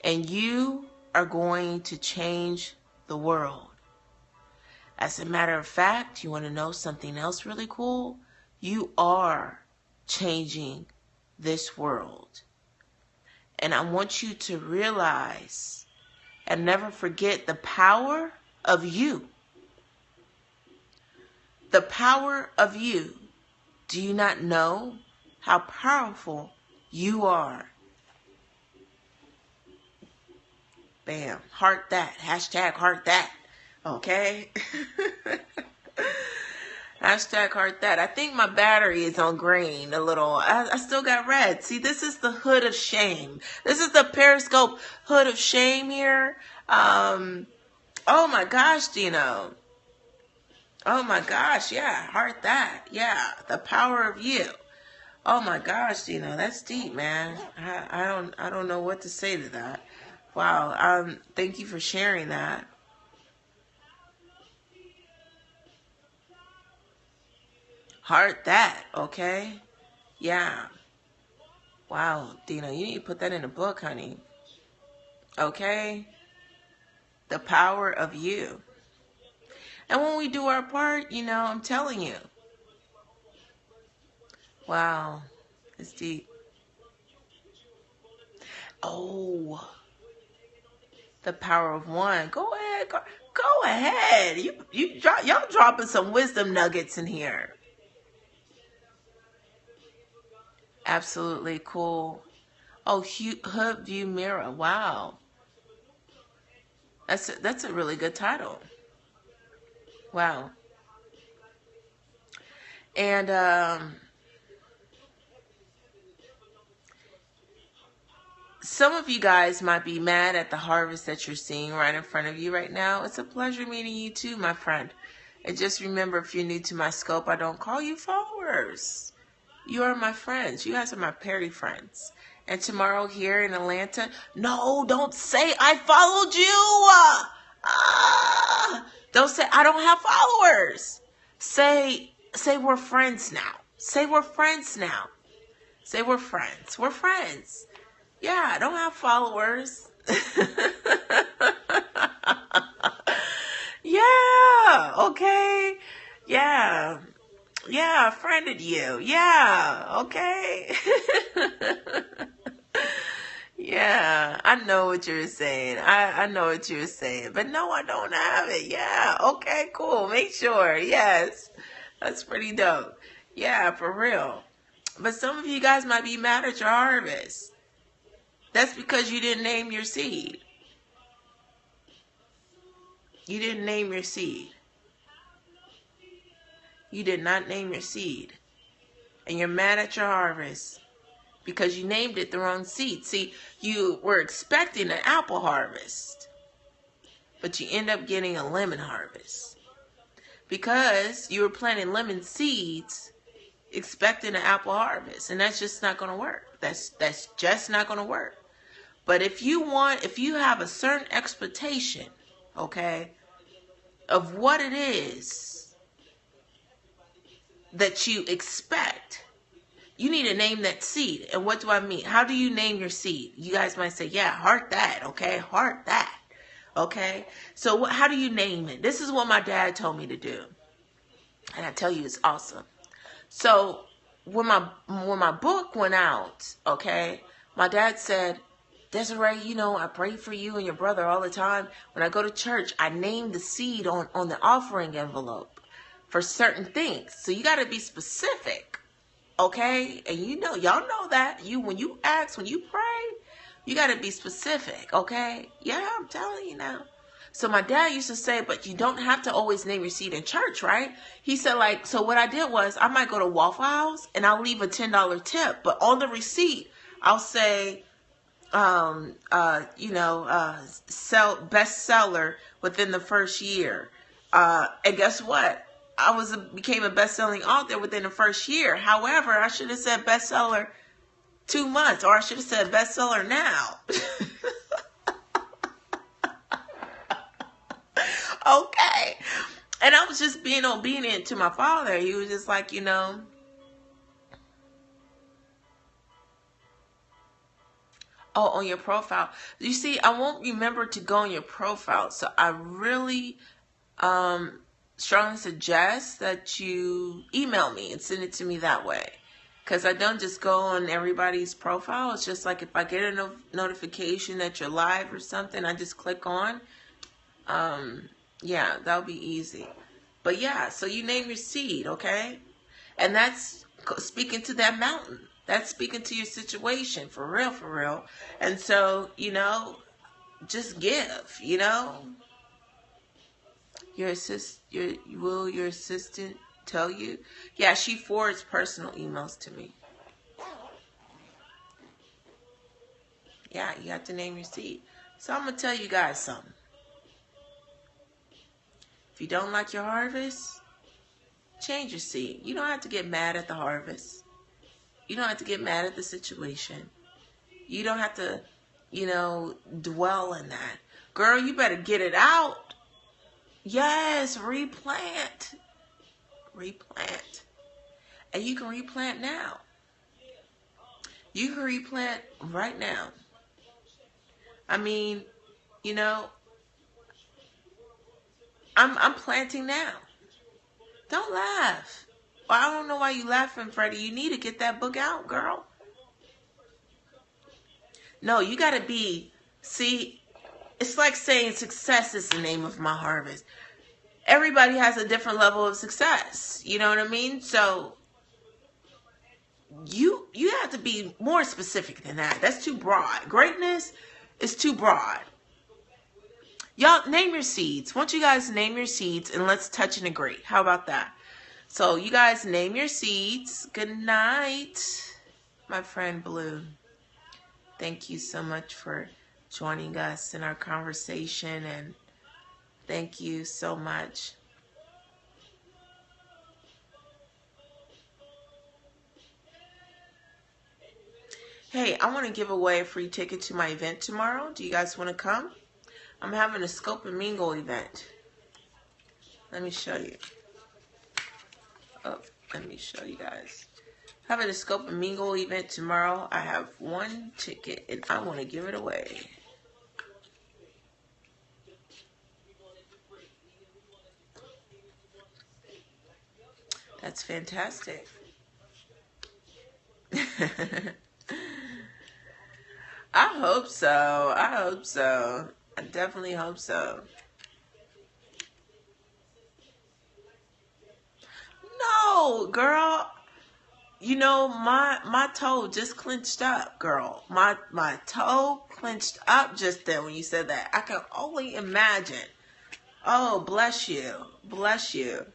And you are going to change the world. As a matter of fact, you want to know something else really cool? You are changing this world. And I want you to realize and never forget the power of you. The power of you. Do you not know how powerful you are? Bam. Heart that. Hashtag heart that. Okay? Hashtag heart that. I think my battery is on green a little. I still got red. See, this is the hood of shame. This is the Periscope hood of shame here. Oh my gosh, Gino. Oh my gosh, yeah, heart that. Yeah, the power of you. Oh my gosh, Gino, that's deep, man. I don't know what to say to that. Wow. Thank you for sharing that. Heart that, okay? Yeah. Wow, Dino, you need to put that in a book, honey. Okay? The power of you. And when we do our part, I'm telling you. Wow. It's deep. Oh. The power of one. Go ahead. Go ahead. Y'all dropping some wisdom nuggets in here. Absolutely cool. Oh, Hood View Mirror. Wow. That's a really good title. Wow. And some of you guys might be mad at the harvest that you're seeing right in front of you right now. It's a pleasure meeting you too, my friend. And just remember, if you're new to my scope, I don't call you followers. You are my friends. You guys are my Perry friends. And tomorrow here in Atlanta, no, don't say I followed you. Don't say I don't have followers. Say we're friends now. Say we're friends now. Say we're friends. We're friends. Yeah, I don't have followers. Yeah, okay. Yeah. Yeah, I friended you. Yeah, okay. Yeah, I know what you're saying. I know what you're saying. But no, I don't have it. Yeah, okay, cool. Make sure. Yes. That's pretty dope. Yeah, for real. But some of you guys might be mad at your harvest. That's because you didn't name your seed. You didn't name your seed. You did not name your seed. And you're mad at your harvest because you named it the wrong seed. See, you were expecting an apple harvest, but you end up getting a lemon harvest because you were planting lemon seeds expecting an apple harvest, and that's just not going to work. That's just not going to work. But if you have a certain expectation, okay, of what it is that you expect, you need to name that seed. And what do I mean? How do you name your seed? You guys might say, yeah, heart that, okay? Heart that, okay? So how do you name it? This is what my dad told me to do. And I tell you, it's awesome. So when my book went out, okay, my dad said, Desiree, I pray for you and your brother all the time. When I go to church, I name the seed on the offering envelope for certain things. So you got to be specific, okay? And y'all know that. When you pray, you got to be specific, okay? Yeah, I'm telling you now. So my dad used to say, but you don't have to always name your seed in church, right? He said, so what I did was I might go to Waffle House and I'll leave a $10 tip, but on the receipt, I'll say, sell bestseller within the first year. And guess what? I became a best-selling author within the first year. However, I should have said bestseller 2 months, or I should have said bestseller now. Okay. And I was just being obedient to my father. He was just like, oh, on your profile. You see, I won't remember to go on your profile. So I really strongly suggest that you email me and send it to me that way. Because I don't just go on everybody's profile. It's just like if I get a notification that you're live or something, I just click on. Yeah, that'll be easy. But yeah, so you name your seed, okay? And that's speaking to that mountain. That's speaking to your situation, for real, for real. And so, just give, Your assistant tell you. Yeah, she forwards personal emails to me. Yeah, you have to name your seed. So I'm going to tell you guys something. If you don't like your harvest, change your seed. You don't have to get mad at the harvest. You don't have to get mad at the situation. You don't have to, dwell in that. Girl, you better get it out. Yes, replant. Replant. And you can replant now. You can replant right now. I mean, I'm planting now. Don't laugh. Well, I don't know why you laughing, Freddie. You need to get that book out, girl. No, you got to see, it's like saying success is the name of my harvest. Everybody has a different level of success. You know what I mean? So you have to be more specific than that. That's too broad. Greatness is too broad. Y'all name your seeds. Why don't you guys name your seeds and let's touch and agree. How about that? So you guys name your seeds. Good night, my friend Blue. Thank you so much for joining us in our conversation, and thank you so much. Hey, I want to give away a free ticket to my event tomorrow. Do you guys want to come? I'm having a Scope and Mingle event. Let me show you. Oh, let me show you guys. Having a Scope and Mingle event tomorrow. I have one ticket and I want to give it away. That's fantastic. I hope so. I hope so. I definitely hope so. No, girl. My toe just clenched up, girl. My toe clenched up just then when you said that. I can only imagine. Oh, bless you. Bless you.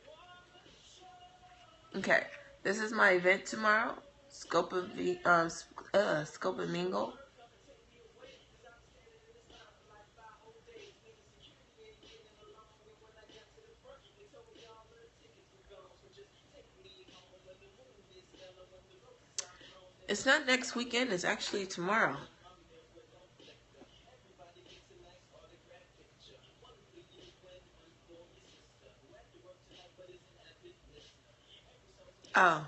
Okay. This is my event tomorrow. Scope of Mingle. It's not next weekend. It's actually tomorrow. Oh.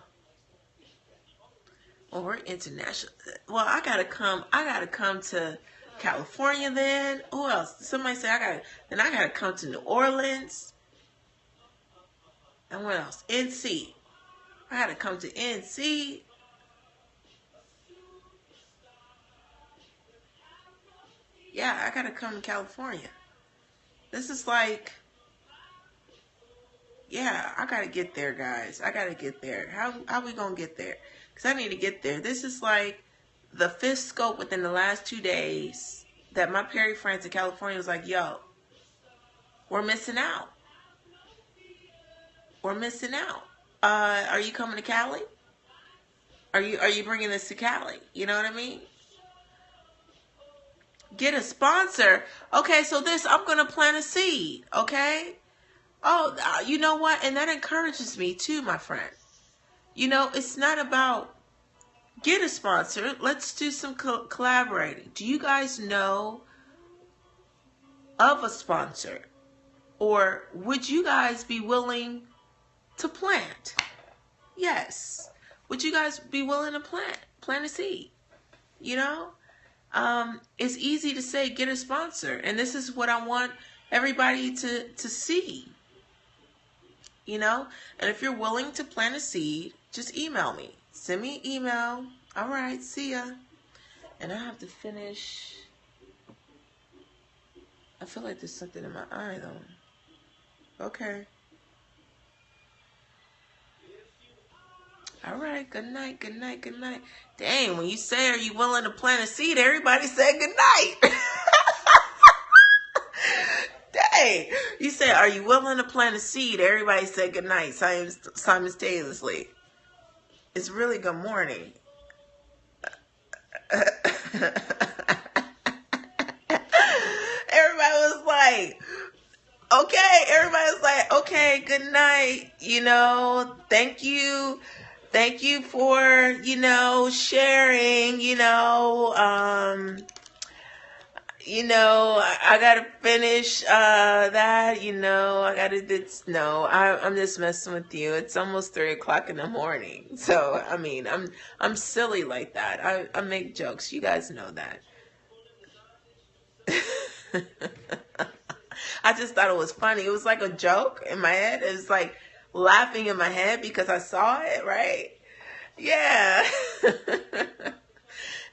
Well, we're international. Well, I gotta come to California then. Who else? Somebody said I gotta come to New Orleans. And what else? NC. I gotta come to NC. Yeah, I gotta come to California. This is like, yeah, I gotta get there, guys. I gotta get there. How we gonna get there? Because I need to get there. This is like the 5th scope within the last 2 days that my Perry friends in California was like, yo, we're missing out. We're missing out. Are you coming to Cali? Are you bringing this to Cali? You know what I mean? Get a sponsor. Okay, so I'm going to plant a seed, okay? Oh, you know what? And that encourages me too, my friend. It's not about get a sponsor. Let's do some collaborating. Do you guys know of a sponsor? Or would you guys be willing to plant? Yes. Would you guys be willing to plant a seed? It's easy to say get a sponsor, and this is what I want everybody to see. And if you're willing to plant a seed, just email me. Send me an email. All right, see ya. And I have to finish. I feel like there's something in my eye though. Okay. All right, good night, good night, good night. Dang, when you say, are you willing to plant a seed, everybody said good night. Dang, You say, "Are you willing to plant a seed?" Everybody said good night simultaneously. It's really good morning. Everybody was like, okay. Everybody was like, okay, good night. Thank you. Thank you for, sharing, I gotta finish that. I gotta. No, I'm just messing with you. It's almost 3 o'clock in the morning, so I mean, I'm silly like that. I make jokes. You guys know that. I just thought it was funny. It was like a joke in my head. It was like laughing in my head because I saw it. Right? Yeah.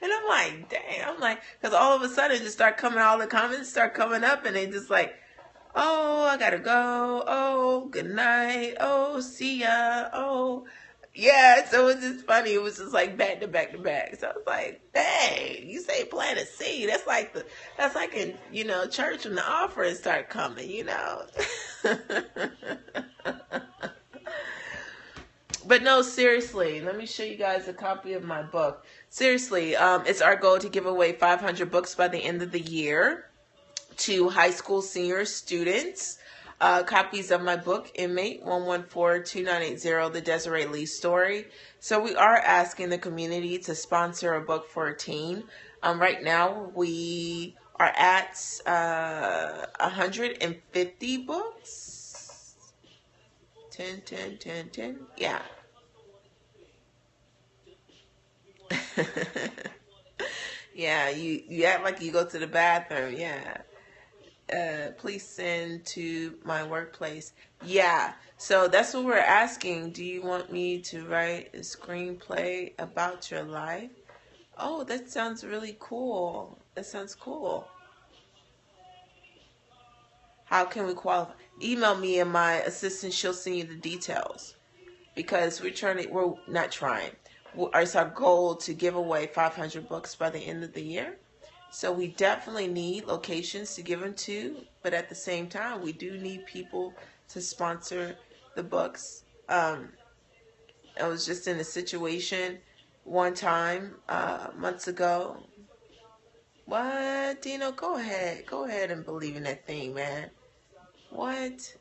And I'm like, dang, because all of a sudden just start coming, all the comments start coming up and they just like, oh, I gotta go. Oh, good night. Oh, see ya. Oh, yeah. So it was just funny. It was just like back to back to back. So I was like, dang, you say plant a seed. That's like in, church when the offerings start coming. But no, seriously, let me show you guys a copy of my book. Seriously, it's our goal to give away 500 books by the end of the year to high school senior students. Copies of my book, Inmate 1142980, The Desiree Lee Story. So we are asking the community to sponsor a book for a teen. Right now, we are at 150 books. 10, 10, 10, 10. Yeah. Yeah, you act like you go to the bathroom. Yeah. Please send to my workplace. Yeah. So that's what we're asking. Do you want me to write a screenplay about your life? Oh, that sounds really cool. That sounds cool. How can we qualify? Email me and my assistant. She'll send you the details. Because we're not trying. It's our goal to give away 500 books by the end of the year. So we definitely need locations to give them to, but at the same time, we do need people to sponsor the books. I was just in a situation one time months ago. What, Dino? Go ahead and believe in that thing, man. What?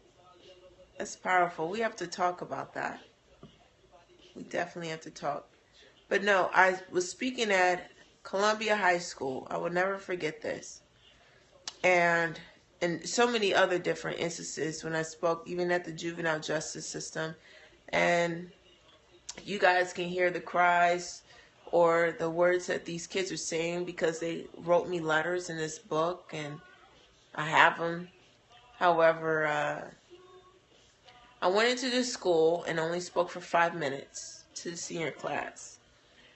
That's powerful. We have to talk about that. We definitely have to talk. But no, I was speaking at Columbia High School. I will never forget this. And in so many other different instances when I spoke, even at the juvenile justice system. And you guys can hear the cries or the words that these kids are saying because they wrote me letters in this book and I have them. However, I went into this school and only spoke for 5 minutes to the senior class.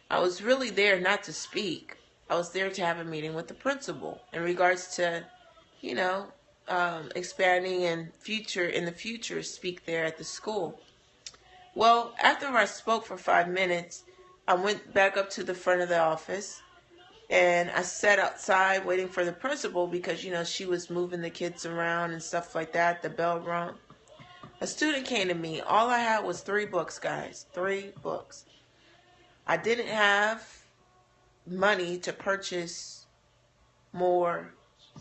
I was really there not to speak. I was there to have a meeting with the principal in regards to, expanding in the future, speak there at the school. Well, after I spoke for 5 minutes, I went back up to the front of the office and I sat outside waiting for the principal because, she was moving the kids around and stuff like that. The bell rung. A student came to me. All I had was 3 books, guys. 3 books. I didn't have money to purchase more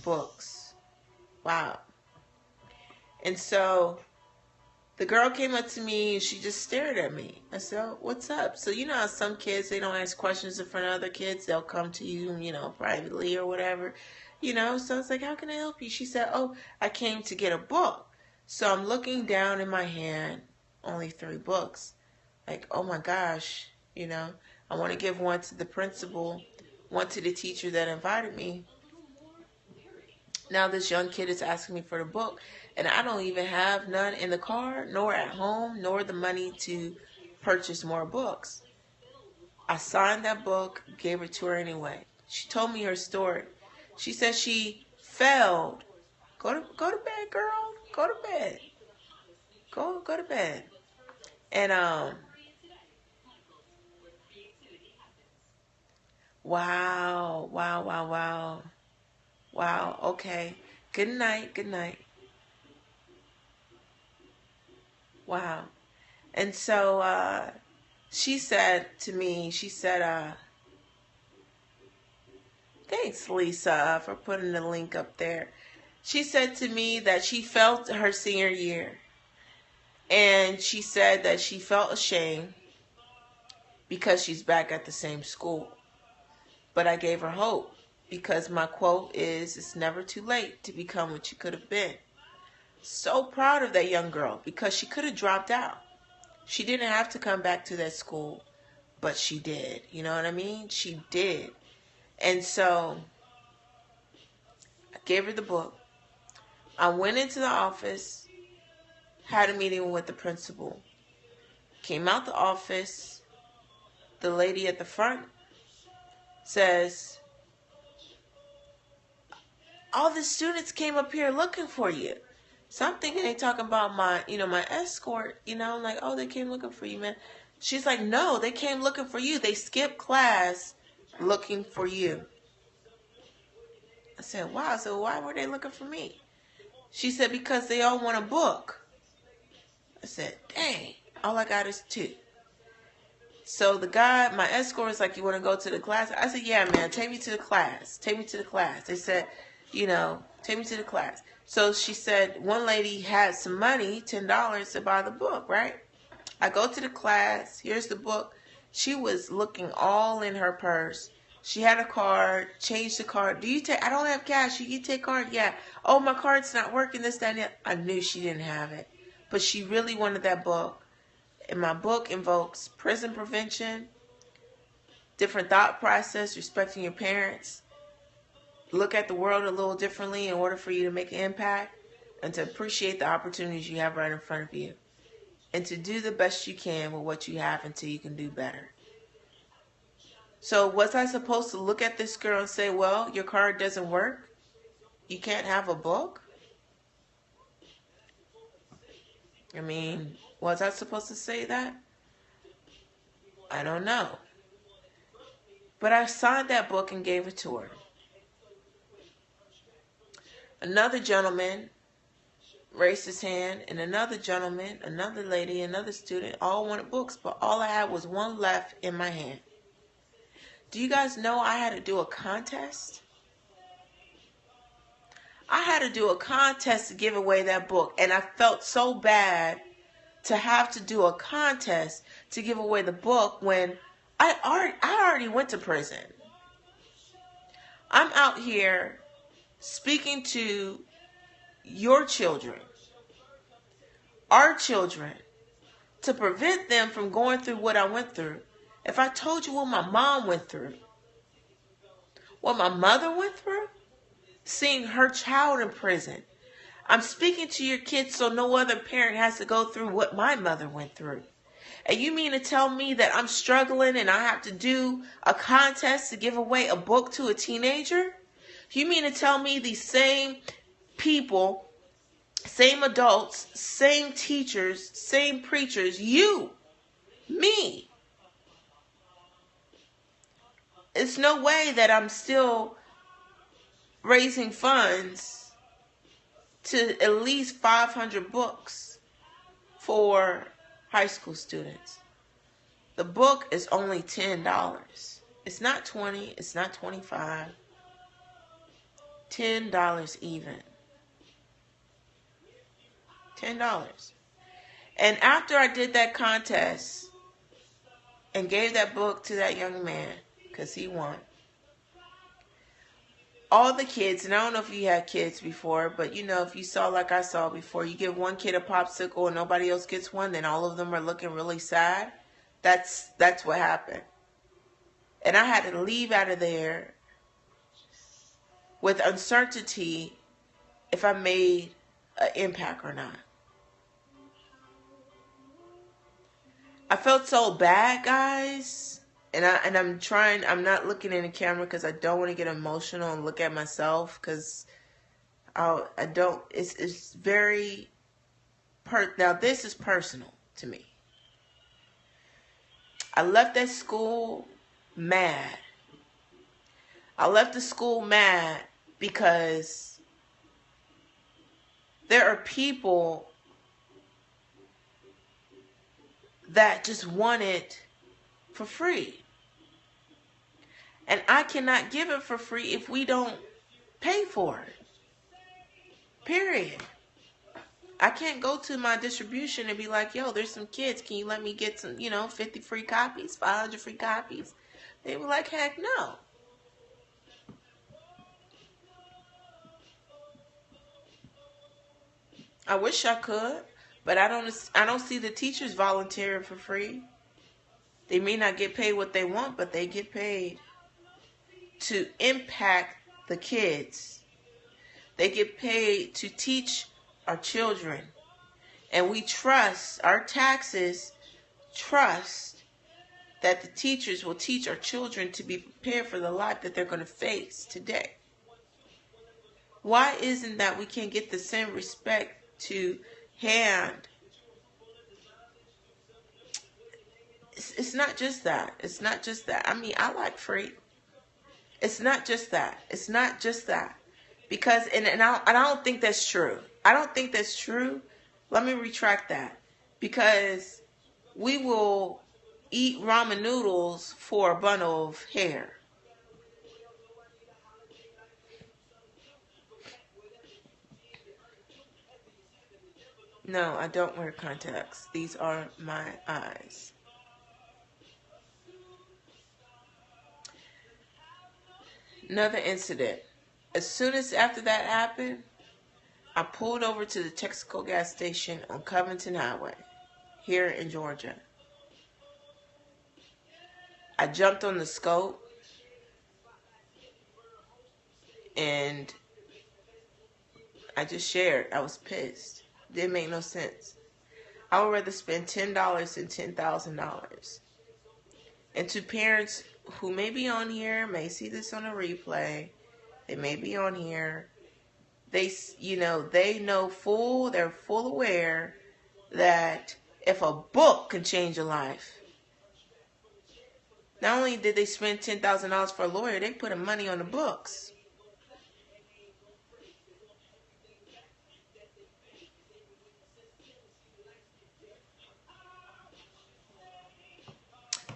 books. Wow. And so the girl came up to me and she just stared at me. I said, oh, what's up? So you know how some kids, they don't ask questions in front of other kids. They'll come to you, privately or whatever. So I was like, how can I help you? She said, oh, I came to get a book. So I'm looking down in my hand, only 3 books. Like, oh my gosh, I want to give one to the principal, one to the teacher that invited me. Now this young kid is asking me for the book, and I don't even have none in the car, nor at home, nor the money to purchase more books. I signed that book, gave it to her anyway. She told me her story. She said she failed. Go to bed, girl. Go to bed. Go to bed. And wow. Wow, okay. Good night. Wow. And so she said to me, she said, thanks, Lisa, for putting the link up there. She said to me that she felt her senior year. And she said that she felt ashamed because she's back at the same school. But I gave her hope because my quote is, it's never too late to become what you could have been. So proud of that young girl because she could have dropped out. She didn't have to come back to that school, but she did. You know what I mean? She did. And so I gave her the book. I went into the office, had a meeting with the principal, came out the office. The lady at the front says, all the students came up here looking for you. So I'm thinking they talking about my, my escort, I'm like, oh, they came looking for you, man. She's like, no, they came looking for you. They skipped class looking for you. I said, wow, so why were they looking for me? She said, because they all want a book. I said, dang, all I got is 2. So the guy, my escort, was like, you want to go to the class? I said, yeah, man, take me to the class. Take me to the class. They said, take me to the class. So she said, one lady had some money, $10 to buy the book, right? I go to the class. Here's the book. She was looking all in her purse. She had a card, changed the card. I don't have cash. You take card? Yeah. Oh, my card's not working, this, that, and that. I knew she didn't have it. But she really wanted that book. And my book invokes prison prevention, different thought process, respecting your parents, look at the world a little differently in order for you to make an impact, and to appreciate the opportunities you have right in front of you, and to do the best you can with what you have until you can do better. So was I supposed to look at this girl and say, well, your card doesn't work? You can't have a book? I mean, was I supposed to say that? I don't know. But I signed that book and gave it to her. Another gentleman raised his hand, and another gentleman, another lady, another student, all wanted books, but all I had was one left in my hand. Do you guys know I had to do a contest? I had to do a contest to give away that book, and I felt so bad to have to do a contest to give away the book when I already went to prison. I'm out here speaking to your children, our children, to prevent them from going through what I went through. If I told you what my mom went through, what my mother went through, seeing her child in prison, I'm speaking to your kids so no other parent has to go through what my mother went through. And you mean to tell me that I'm struggling and I have to do a contest to give away a book to a teenager? You mean to tell me these same people, same adults, same teachers, same preachers, you, me, it's no way that I'm still raising funds to at least 500 books for high school students. The book is only $10. It's not $20, it's not $25. $10 even. $10. And after I did that contest and gave that book to that young man, because he won, all the kids, and I don't know if you had kids before, but if you saw like I saw before, you give one kid a popsicle and nobody else gets one, then all of them are looking really sad. That's what happened. And I had to leave out of there with uncertainty if I made an impact or not. I felt so bad, guys. And I'm not looking in the camera because I don't want to get emotional and look at myself, because it's very, now this is personal to me. I left that school mad. I left the school mad because there are people that just want it for free. And I cannot give it for free if we don't pay for it. Period. I can't go to my distribution and be like, yo, there's some kids. Can you let me get some, 50 free copies, 500 free copies? They were like, heck no. I wish I could, but I don't see the teachers volunteering for free. They may not get paid what they want, but they get paid to impact the kids. They get paid to teach our children. And we trust, our taxes trust that the teachers will teach our children to be prepared for the life that they're going to face today. Why isn't that we can't get the same respect to hand? It's not just that. It's not just that. I mean, I like free. It's not just that. It's not just that. Because, and I don't think that's true. I don't think that's true. Let me retract that. Because we will eat ramen noodles for a bundle of hair. No, I don't wear contacts. These are my eyes. Another incident. As soon as after that happened, I pulled over to the Texaco gas station on Covington Highway here in Georgia. I jumped on the scope and I just shared. I was pissed. Didn't make no sense. I would rather spend $10 than $10,000. And to parents who may be on here, may see this on a replay, they may be on here, they're full aware that if a book can change a life, not only did they spend $10,000 for a lawyer, they put money on the books.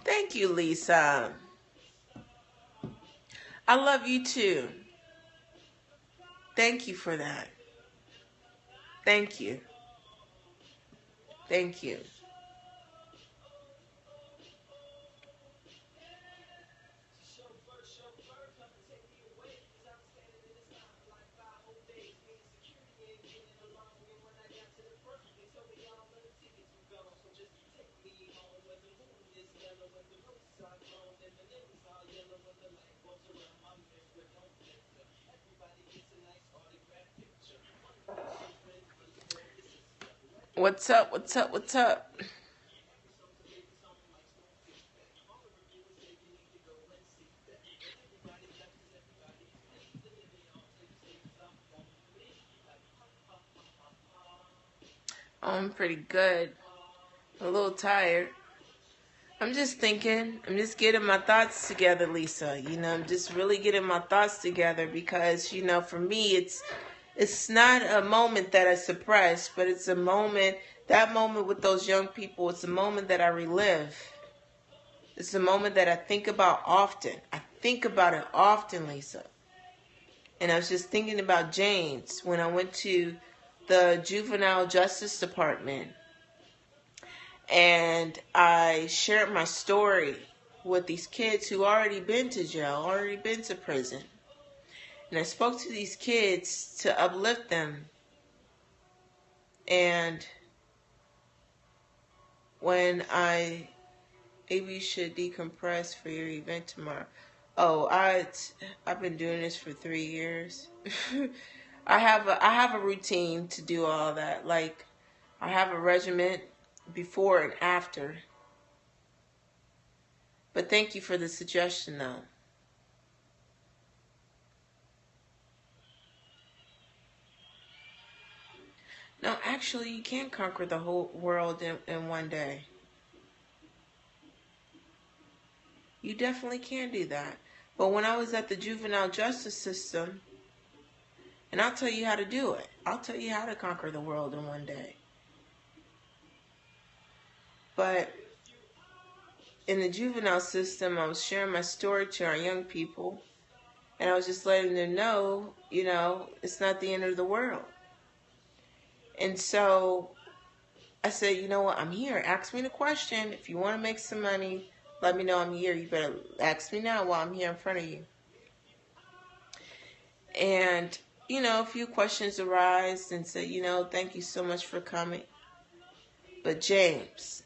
Thank you, Lisa. I love you too. Thank you for that. Thank you. Thank you. What's up? What's up? What's up? I'm pretty good. A little tired. I'm just thinking. I'm just getting my thoughts together, Lisa. I'm just really getting my thoughts together because, for me, it's not a moment that I suppress, but it's a moment, that moment with those young people, it's a moment that I relive. It's a moment that I think about often. I think about it often, Lisa. And I was just thinking about James when I went to the Juvenile Justice Department. And I shared my story with these kids who already been to jail, already been to prison. And I spoke to these kids to uplift them. And when maybe you should decompress for your event tomorrow. Oh, I've been doing this for 3 years. I have a routine to do all that. Like, I have a regimen before and after. But thank you for the suggestion, though. No, actually, you can't conquer the whole world in one day. You definitely can do that. But when I was at the juvenile justice system, and I'll tell you how to do it. I'll tell you how to conquer the world in one day. But in the juvenile system, I was sharing my story to our young people, and I was just letting them know, it's not the end of the world. And so I said, you know what, I'm here. Ask me the question. If you want to make some money, let me know I'm here. You better ask me now while I'm here in front of you. And, a few questions arise and said, thank you so much for coming. But James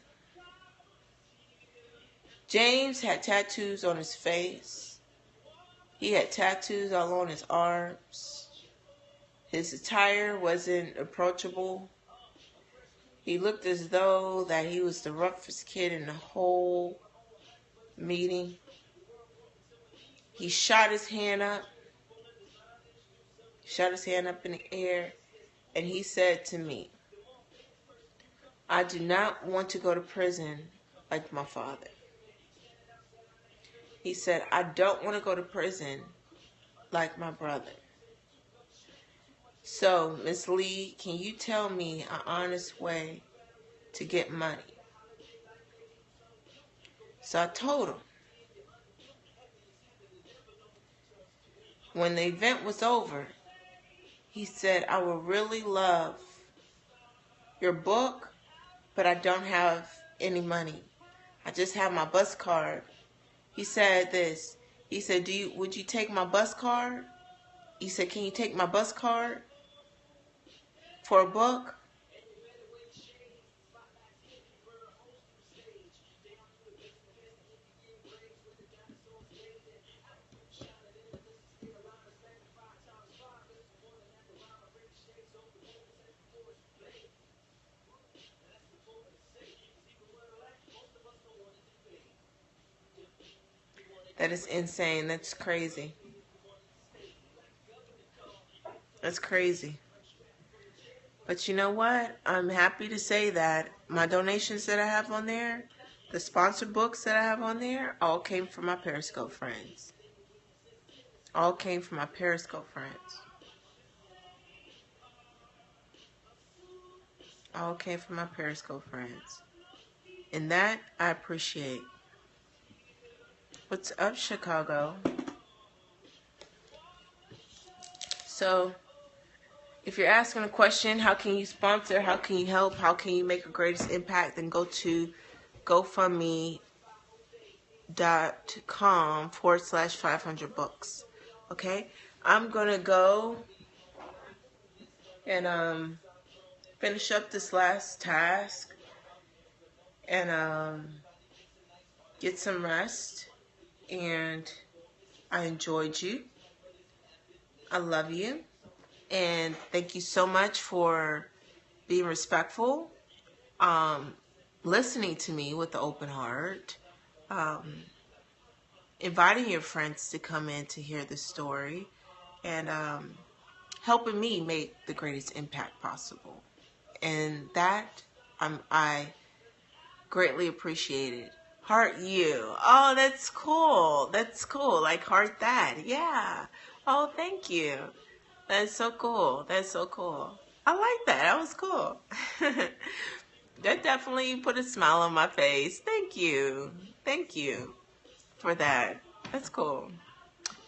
had tattoos on his face. He had tattoos all on his arms. His attire wasn't approachable. He looked as though that he was the roughest kid in the whole meeting. He shot his hand up in the air, and he said to me, I do not want to go to prison like my father. He said, I don't want to go to prison like my brother. So, Miss Lee, can you tell me an honest way to get money? So I told him. When the event was over, he said, I would really love your book, but I don't have any money. I just have my bus card. He said this. He said, would you take my bus card? He said, can you take my bus card for a book? That is insane. That's crazy. That's crazy. But you know what? I'm happy to say that my donations that I have on there, the sponsored books that I have on there, all came from my Periscope friends. All came from my Periscope friends. All came from my Periscope friends. And that I appreciate. What's up, Chicago? So, if you're asking a question, how can you sponsor, how can you help, how can you make a greatest impact, then go to GoFundMe.com/500books. Okay? I'm going to go and finish up this last task and get some rest. And I enjoyed you. I love you. And thank you so much for being respectful, listening to me with an open heart, inviting your friends to come in to hear the story, and helping me make the greatest impact possible. And that I greatly appreciate it. Heart you. Oh, that's cool. That's cool. Like heart that. Yeah. Oh, thank you. That's so cool. That's so cool. I like that. That was cool. That definitely put a smile on my face. Thank you. Thank you for that. That's cool.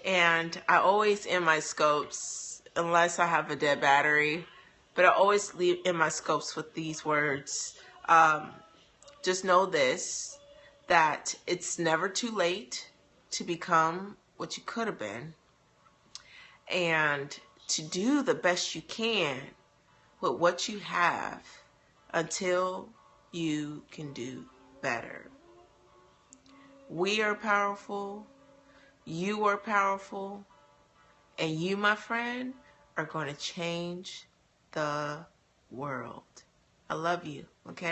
And I always end my scopes, unless I have a dead battery, but I always leave in my scopes with these words. Just know this, that it's never too late to become what you could have been, and to do the best you can with what you have until you can do better. We are powerful. You are powerful. And you, my friend, are going to change the world. I love you, okay?